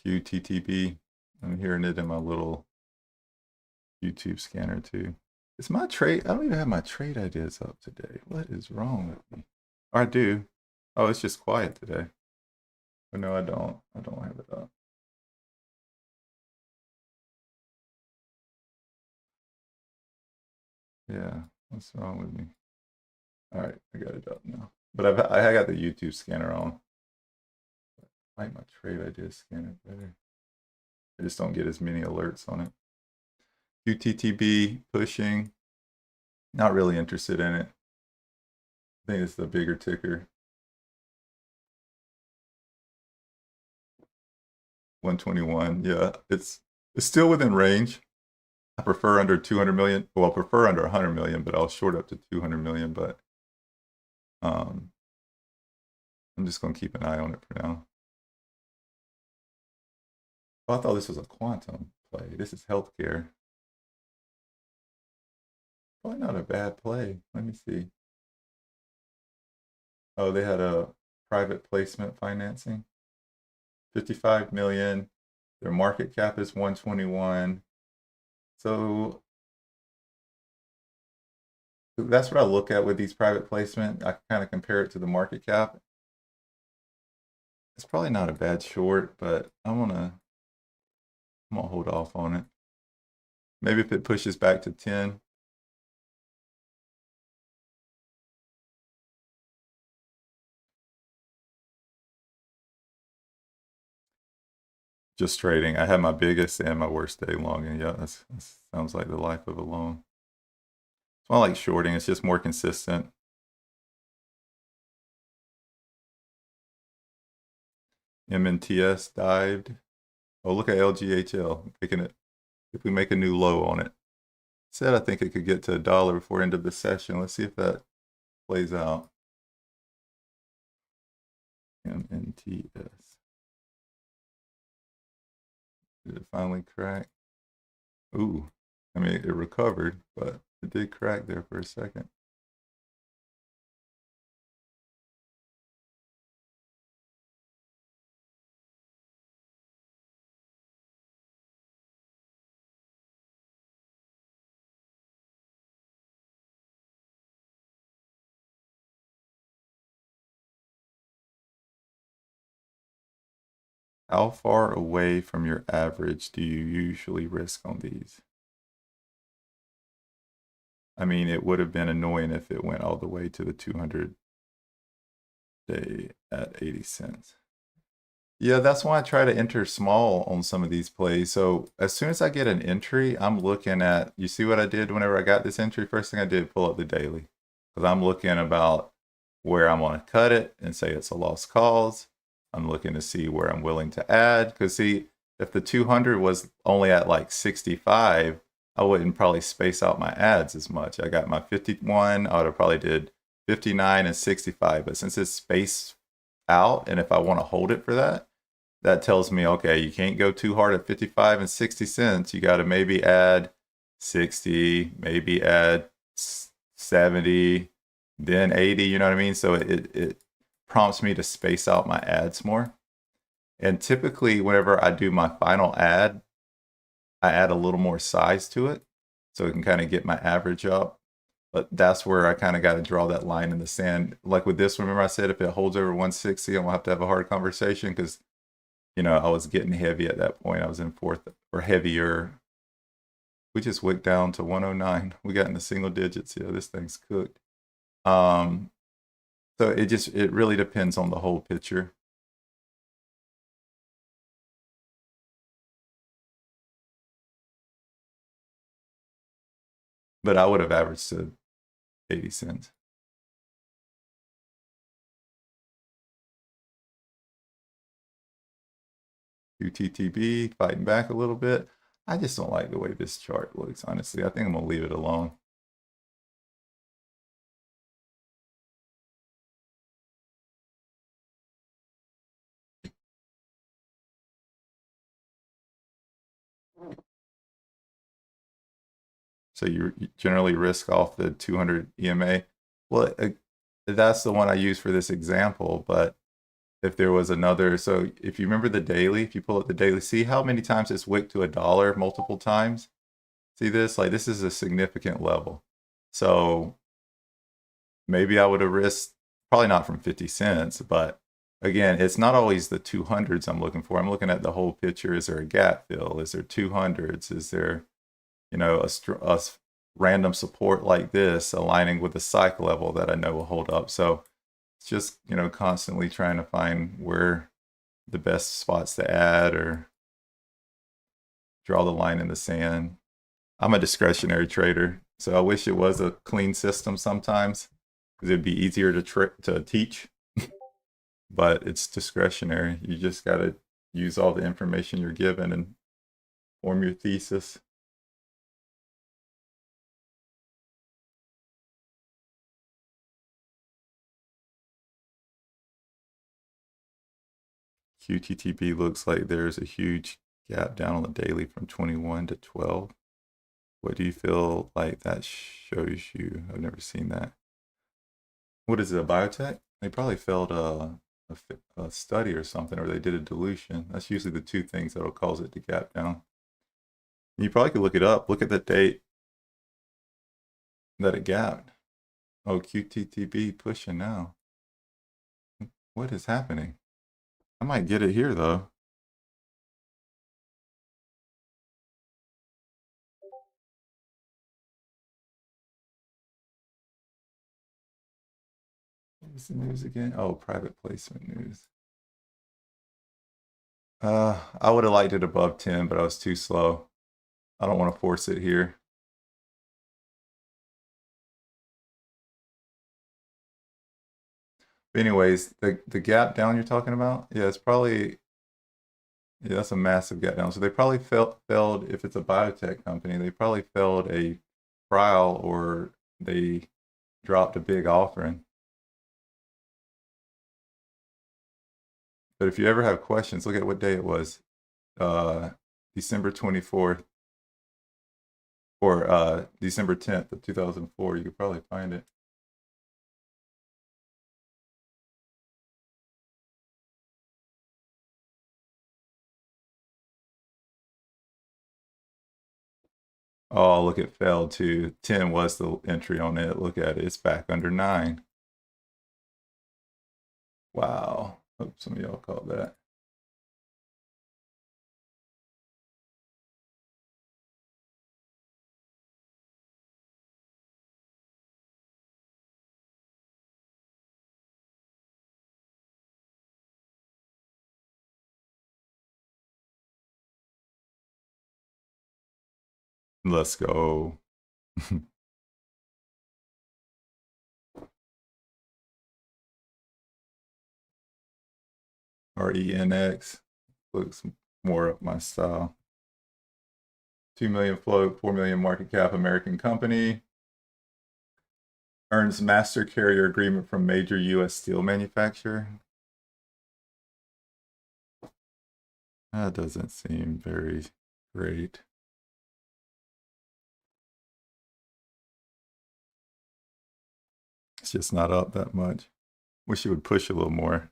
QTTB. I'm hearing it in my little YouTube scanner too. Is my trade? I don't even have my trade ideas up today. What is wrong with me? Or I do. Oh, it's just quiet today. But no, I don't. I don't have it up. Yeah, what's wrong with me? All right, I got it up now. But I got the YouTube scanner on. I like my trade ideas scanner better. I just don't get as many alerts on it. QTTB pushing. Not really interested in it. I think it's the bigger ticker. 121. Yeah, it's still within range. I prefer under 200 million. Well, I prefer under 100 million, but I'll short up to 200 million. But I'm just going to keep an eye on it for now. Oh, I thought this was a quantum play. This is healthcare. Probably not a bad play. Let me see. Oh, they had a private placement financing. 55 million. Their market cap is 121. So that's what I look at with these private placement. I kind of compare it to the market cap. It's probably not a bad short, but I'm gonna hold off on it. Maybe if it pushes back to 10. Just trading. I had my biggest and my worst day long, and yeah, that sounds like the life of a long. It's not like shorting, it's just more consistent. MNTS dived. Oh, look at LGHL making it. If we make a new low on it, said I think it could get to $1 before end of the session. Let's see if that plays out. MNTS. Did it finally crack? Ooh, I mean it recovered, but it did crack there for a second. How far away from your average do you usually risk on these? I mean, it would have been annoying if it went all the way to the 200 day at 80 cents. Yeah, that's why I try to enter small on some of these plays. So as soon as I get an entry, I'm looking at, you see what I did whenever I got this entry? First thing I did, pull up the daily. Because I'm looking about where I'm going to cut it and say it's a lost cause. I'm looking to see where I'm willing to add. Because see, if the 200 was only at like 65, I wouldn't probably space out my ads as much. I got my 51, I would have probably did 59 and 65. But since it's spaced out, and if I want to hold it for that, that tells me, okay, you can't go too hard at 55 and 60 cents. You got to maybe add 60, maybe add 70, then 80, you know what I mean? So it prompts me to space out my ads more. And typically, whenever I do my final ad, I add a little more size to it so it can kind of get my average up. But that's where I kind of got to draw that line in the sand. Like with this, remember I said if it holds over 160, I'm going to have to have a hard conversation because, you know, I was getting heavy at that point. I was in fourth or heavier. We just wicked down to 109. We got in the single digits. Yeah, this thing's cooked. So it really depends on the whole picture. But I would have averaged to 80 cents. QTTB fighting back a little bit. I just don't like the way this chart looks, honestly. I think I'm going to leave it alone. So you generally risk off the 200 EMA. Well, that's the one I use for this example, but if there was another, so if you remember the daily, if you pull up the daily, see how many times it's wicked to $1 multiple times? See this? Like this is a significant level. So maybe I would have risked, probably not from 50 cents, but again, it's not always the 200s I'm looking for. I'm looking at the whole picture. Is there a gap fill? Is there 200s? Is there, you know, a random support like this aligning with the psych level that I know will hold up? So it's just, you know, constantly trying to find where the best spots to add or draw the line in the sand. I'm a discretionary trader, so I wish it was a clean system sometimes because it'd be easier to teach. But it's discretionary. You just got to use all the information you're given and form your thesis. QTTB looks like there's a huge gap down on the daily from 21 to 12. What do you feel like that shows you? I've never seen that. What is it, a biotech? They probably failed a study or something, or they did a dilution. That's usually the two things that'll cause it to gap down. You probably could look it up. Look at the date that it gapped. Oh, QTTB pushing now. What is happening? I might get it here though. What's the news again? Oh, private placement news. I would have liked it above 10, but I was too slow. I don't want to force it here. But anyways, the gap down you're talking about, yeah, it's probably, yeah, that's a massive gap down. So they probably failed, if it's a biotech company, they probably failed a trial or they dropped a big offering. But if you ever have questions, look at what day it was. December 24th or December 10th of 2004. You could probably find it. Oh, look, it fell to 10 was the entry on it. Look at it. It's back under 9. Wow. Hope some of y'all caught that. Let's go. RENX looks more up my style. 2 million float, 4 million market cap, American company. Earns master carrier agreement from major U.S. steel manufacturer. That doesn't seem very great. It's just not up that much. Wish it would push a little more.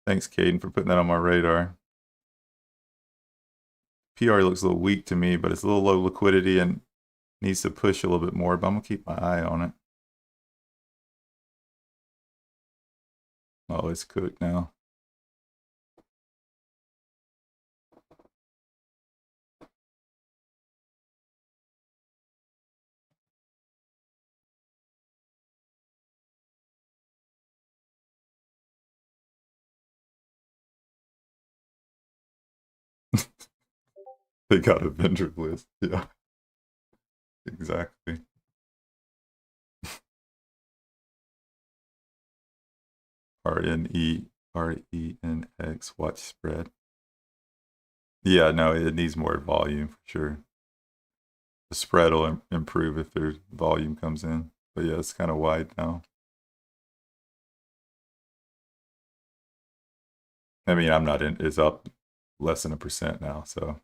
Thanks, Caden, for putting that on my radar. PR looks a little weak to me, but it's a little low liquidity and needs to push a little bit more, but I'm going to keep my eye on it. Oh, it's cooked now. They got a vendor list. Yeah, exactly. RENX, watch spread. Yeah, no, it needs more volume for sure. The spread will improve if their volume comes in. But yeah, it's kind of wide now. I mean, I'm not in, it's up less than 1% now, so.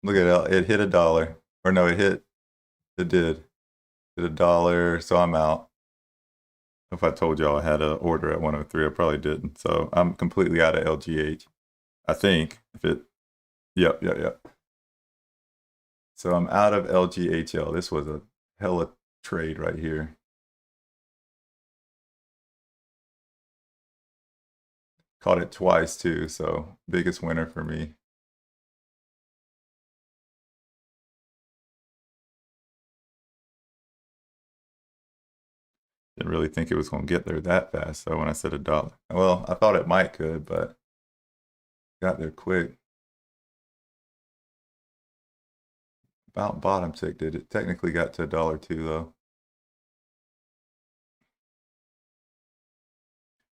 Look at it hit $1. Or no, it did. Hit $1, so I'm out. If I told y'all I had an order at 103, I probably didn't. So I'm completely out of LGH. I think if it, yep. So I'm out of LGHL. This was a hella trade right here. Caught it twice too, so biggest winner for me. Didn't really think it was going to get there that fast. So when I said $1, well, I thought it might could, but got there quick. About bottom ticked it. It technically got to $1.02 though.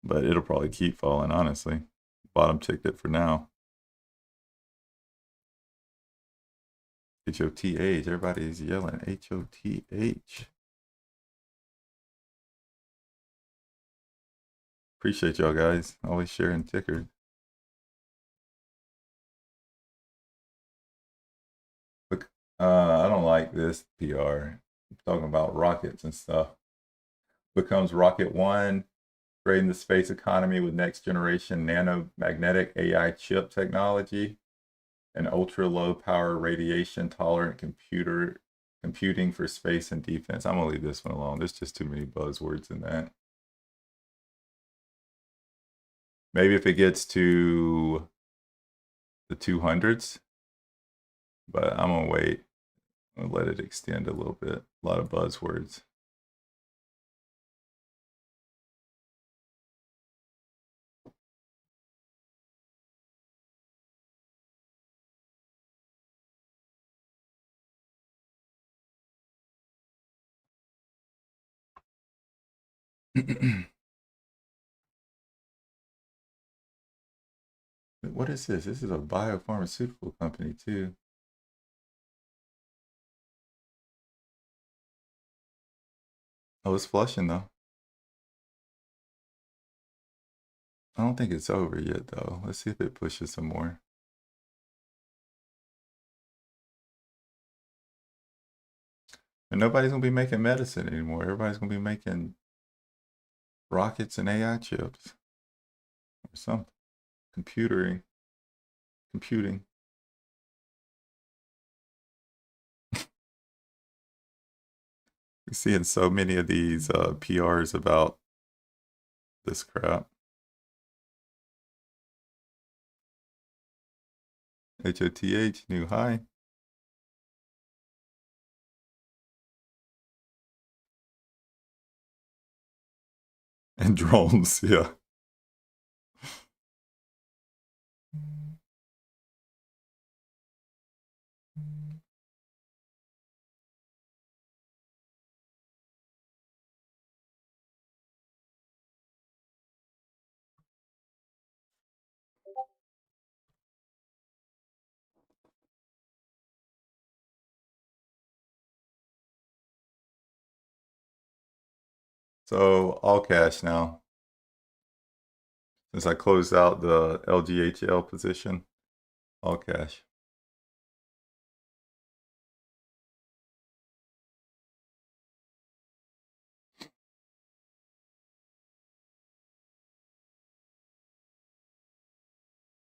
But it'll probably keep falling, honestly. Bottom ticked it for now. HOTH. Everybody's yelling HOTH. Appreciate y'all guys. Always sharing tickers. Look, I don't like this PR. I'm talking about rockets and stuff. Becomes Rocket One, creating the space economy with next generation nanomagnetic AI chip technology and ultra low power radiation tolerant computing for space and defense. I'm gonna leave this one alone. There's just too many buzzwords in that. Maybe if it gets to the 200s, but I'm gonna wait. I'm gonna let it extend a little bit. A lot of buzzwords. What is this? This is a biopharmaceutical company too. Oh, it's flushing though. I don't think it's over yet though. Let's see if it pushes some more. And nobody's gonna be making medicine anymore. Everybody's gonna be making rockets and AI chips or something. Computing. We're seeing so many of these PRs about this crap. HOTH, new high. And drones, yeah. So all cash now. Since I closed out the LGHL position, all cash.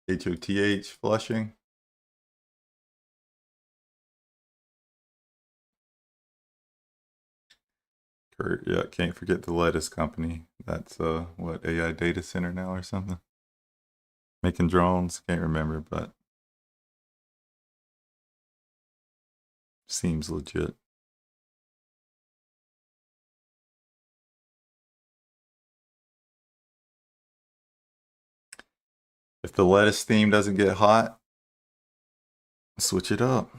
HOTH flushing. Yeah, can't forget the lettuce company. That's what, AI data center now or something? Making drones, can't remember, but seems legit. If the lettuce theme doesn't get hot, switch it up.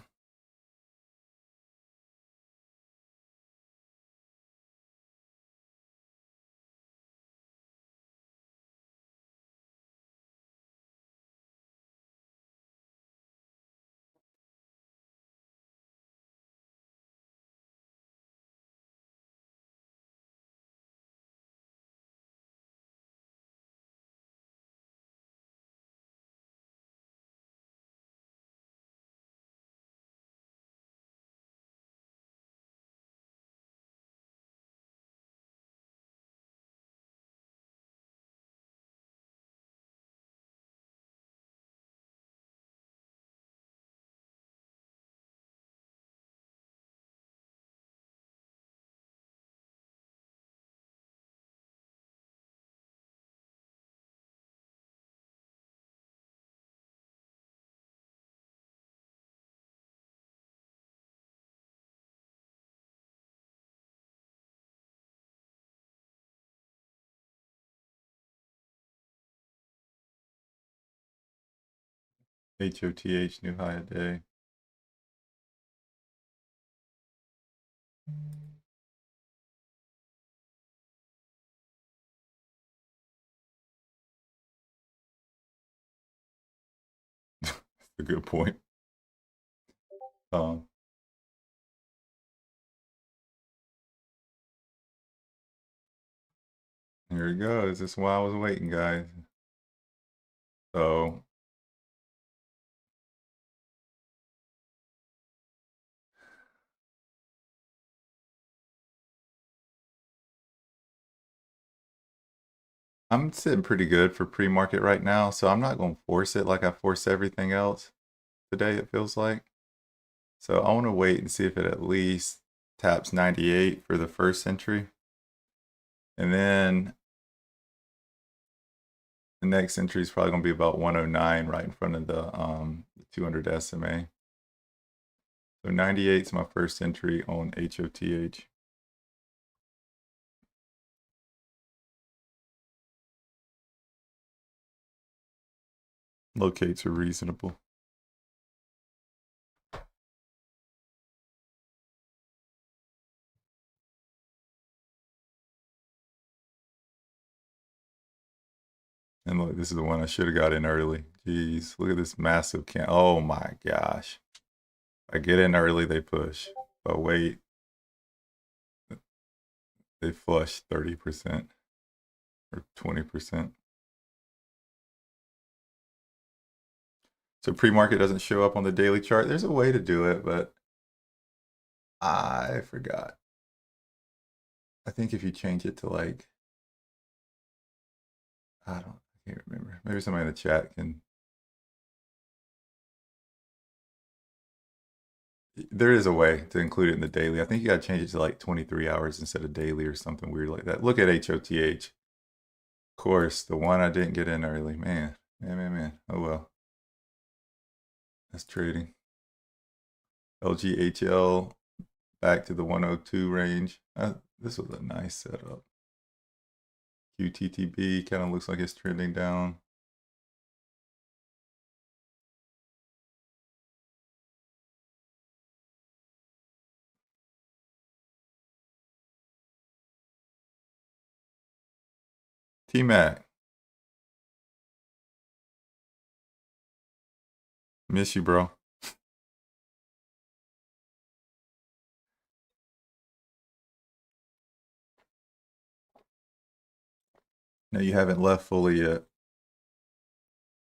HOTH, new high a day. A good point. Um, here we go. This is why I was waiting, guys. So I'm sitting pretty good for pre-market right now, so I'm not going to force it like I force everything else today, it feels like. So I want to wait and see if it at least taps 98 for the first entry. And then the next entry is probably going to be about 109 right in front of the 200 SMA. So 98 is my first entry on HOTH. Locates are reasonable. And look, this is the one I should have got in early. Jeez, look at this massive can. Oh my gosh. I get in early, they push. But wait, they flush 30% or 20%. So pre-market doesn't show up on the daily chart. There's a way to do it, but I forgot. I think if you change it to like, I can't remember. Maybe somebody in the chat can. There is a way to include it in the daily. I think you got to change it to like 23 hours instead of daily or something weird like that. Look at HOTH. Of course, the one I didn't get in early. Man. Oh well. That's trading. LGHL back to the 102 range. This was a nice setup. QTTB kind of looks like it's trending down. T-Mac. Miss you, bro. No, you haven't left fully yet.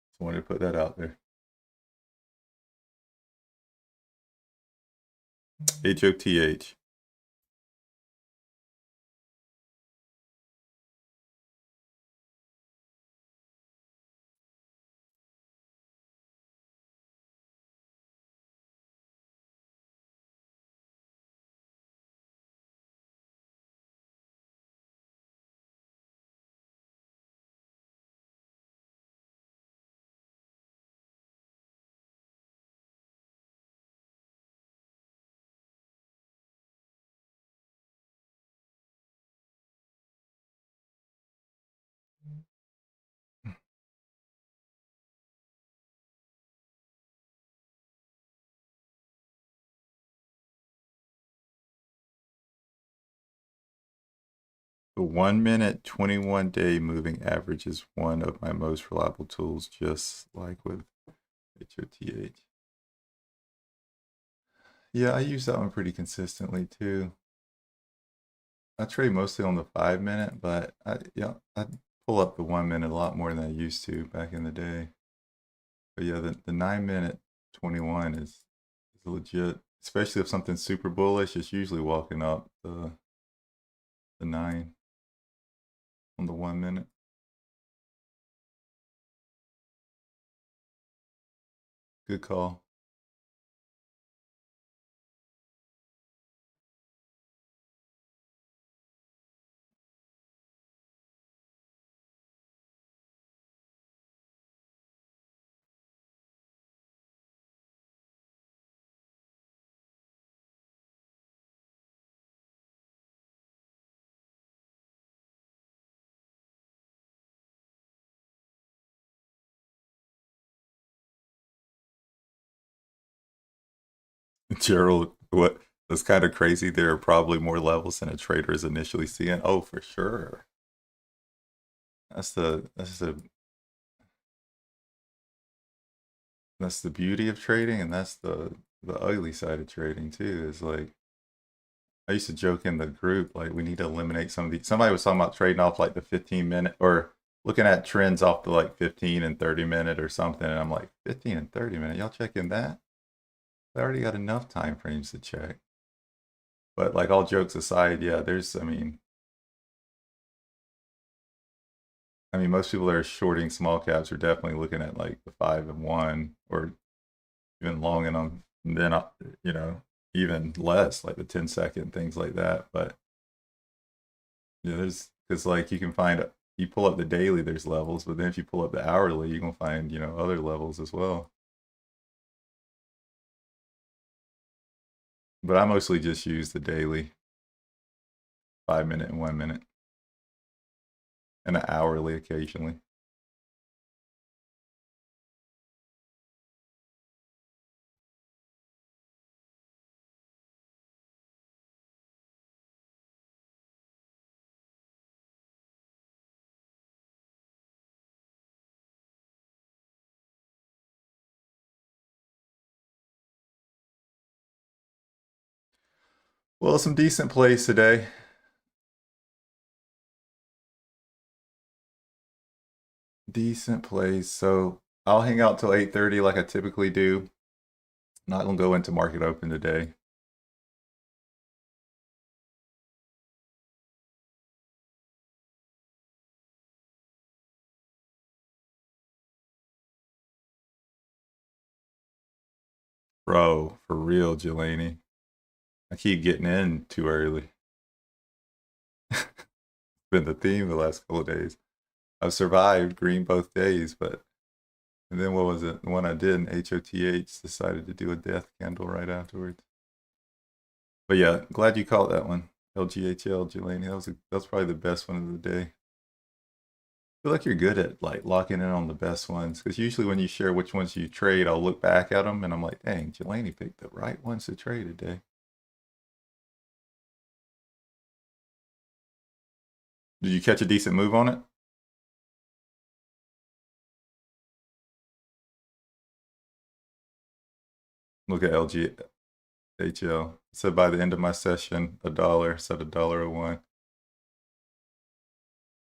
Just wanted to put that out there. HOTH. The 1 minute, 21 day moving average is one of my most reliable tools, just like with HOTH. Yeah, I use that one pretty consistently too. I trade mostly on the 5 minute, but I pull up the 1 minute a lot more than I used to back in the day. But yeah, the 9 minute 21 is legit, especially if something's super bullish. It's usually walking up the 9 on the 1 minute. Good call. Gerald, what? That's kind of crazy. There are probably more levels than a trader is initially seeing. Oh, for sure. That's the beauty of trading, and that's the ugly side of trading too. Is like I used to joke in the group like we need to eliminate some of these. Somebody was talking about trading off like the 15-minute or looking at trends off the like 15 and 30 minute or something, and I'm like 15 and 30 minute. Y'all checking that? I already got enough time frames to check. But like all jokes aside, yeah, I mean, most people that are shorting small caps are definitely looking at like the 5 and 1 or even longing them, and then, you know, even less like the 10-second, things like that. But yeah, because like you can find, you pull up the daily, there's levels, but then if you pull up the hourly, you can find, you know, other levels as well. But I mostly just use the daily 5 minute and 1 minute and an hourly occasionally. Well, some decent plays today. Decent plays. So I'll hang out till 8:30 like I typically do. Not gonna go into market open today. Bro, for real, Jelani. I keep getting in too early. Been the theme the last couple of days. I've survived green both days, but and then what was it? The one I did in HOTH decided to do a death candle right afterwards. But yeah, glad you caught that one. LGHL, Jelani. That was probably the best one of the day. feel like you're good at like locking in on the best ones, because usually when you share which ones you trade, I'll look back at them and I'm like, dang, Jelani picked the right ones to trade today. Did you catch a decent move on it? Look at LGHL. So by the end of my session, $1, set $1.01.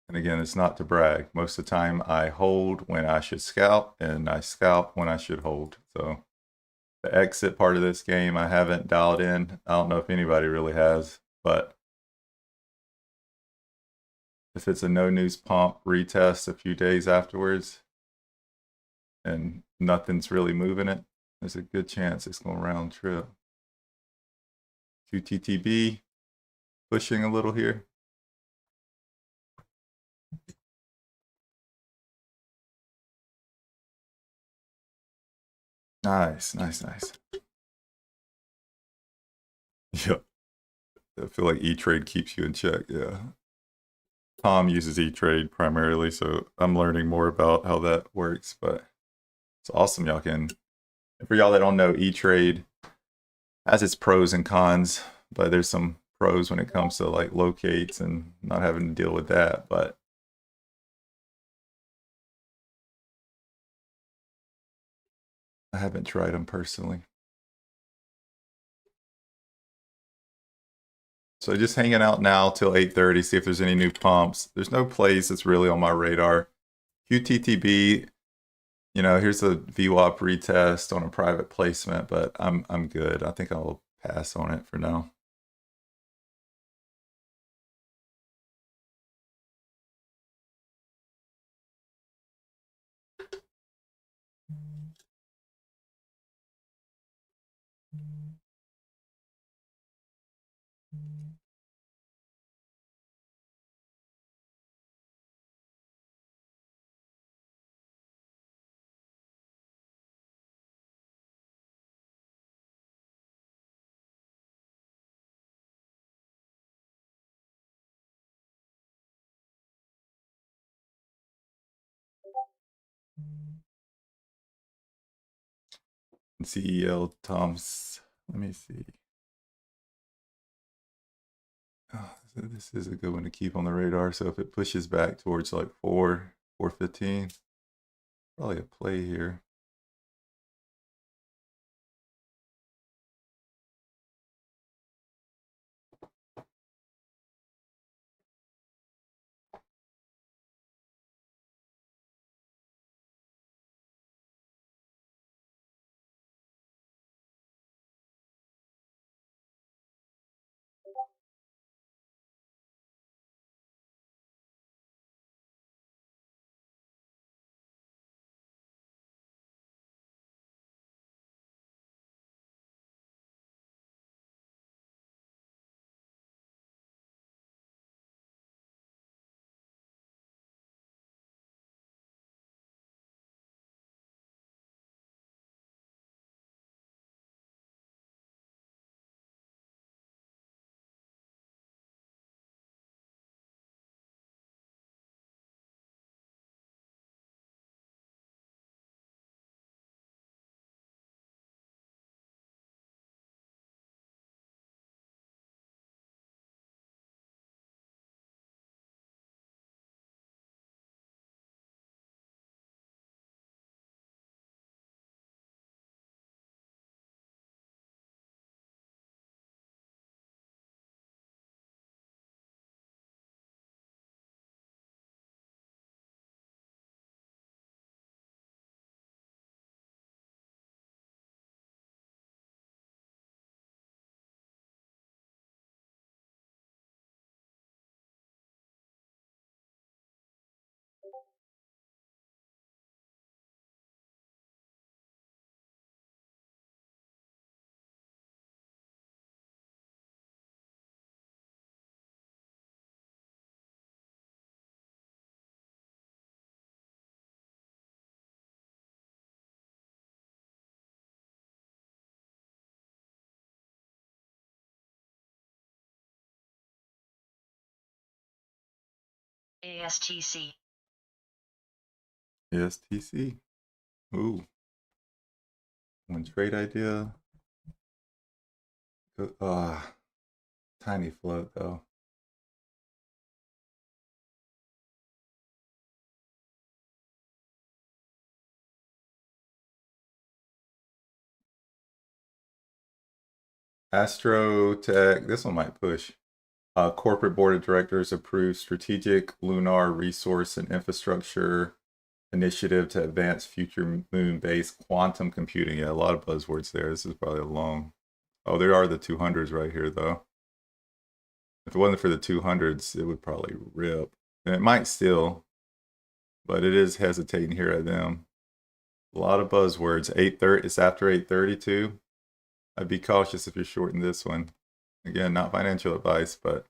And again, it's not to brag. Most of the time I hold when I should scalp and I scalp when I should hold. So the exit part of this game, I haven't dialed in. I don't know if anybody really has, but if it's a no news pump retest a few days afterwards and nothing's really moving it, there's a good chance it's going to round trip. QTTB pushing a little here. Nice, nice, nice. Yeah. I feel like E-Trade keeps you in check, yeah. Tom uses E-Trade primarily, so I'm learning more about how that works, but it's awesome y'all can. For y'all that don't know, E-Trade has its pros and cons, but there's some pros when it comes to like locates and not having to deal with that, but I haven't tried them personally. So just hanging out now till 8:30, see if there's any new pumps. There's no plays that's really on my radar. QTTB, you know, here's a VWAP retest on a private placement, but I'm good. I think I'll pass on it for now. CEL Tom's, let me see. Oh, so this is a good one to keep on the radar. So if it pushes back towards like 415, probably a play here. ASTC ASTC. Ooh. One trade idea. Tiny float though. Astrotech, this one might push. Corporate board of directors approves strategic lunar resource and infrastructure initiative to advance future moon-based quantum computing. Yeah, a lot of buzzwords there. This is probably a long. Oh, there are the 200s right here, though. If it wasn't for the 200s, it would probably rip. And it might still, but it is hesitating here at them. A lot of buzzwords. 8:30. It's after 8:30 too. I'd be cautious if you're shorting this one. Again, not financial advice, but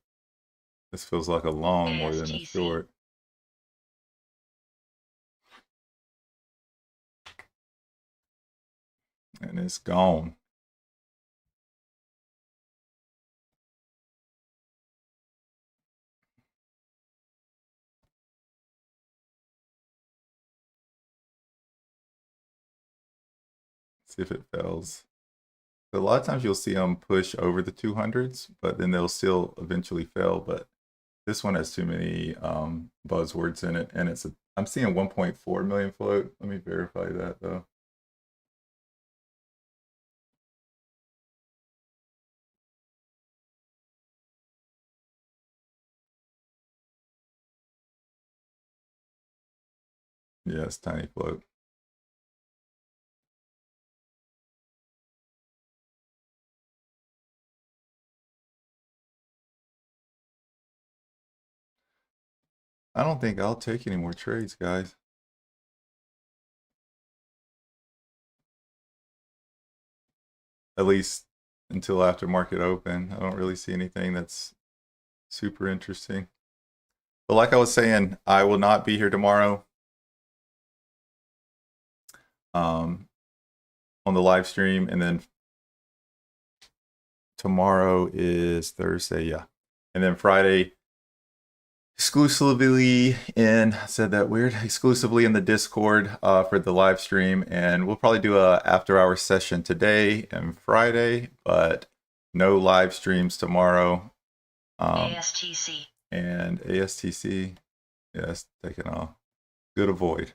this feels like a long more than a short. And it's gone. See if it fails. A lot of times you'll see them push over the 200s, but then they'll still eventually fail. But this one has too many buzzwords in it, and I'm seeing 1.4 million float. Let me verify that though. Yeah, it's tiny float. I don't think I'll take any more trades, guys. At least until after market open. I don't really see anything that's super interesting. But like I was saying, I will not be here tomorrow on the live stream, and then tomorrow is Thursday, yeah. And then Friday, exclusively exclusively in the Discord for the live stream, and we'll probably do a after-hour session today and Friday, but no live streams tomorrow. ASTC. And ASTC, yes, taking off. Good avoid.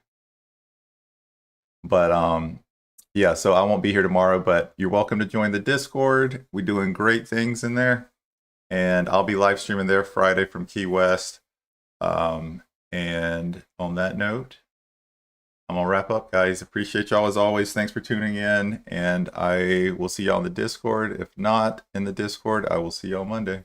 But yeah, so I won't be here tomorrow, but you're welcome to join the Discord. We're doing great things in there, and I'll be live streaming there Friday from Key West. And on that note, I'm gonna wrap up, guys. Appreciate y'all as always. Thanks for tuning in, and I will see y'all in the Discord. If not in the Discord, I will see y'all Monday.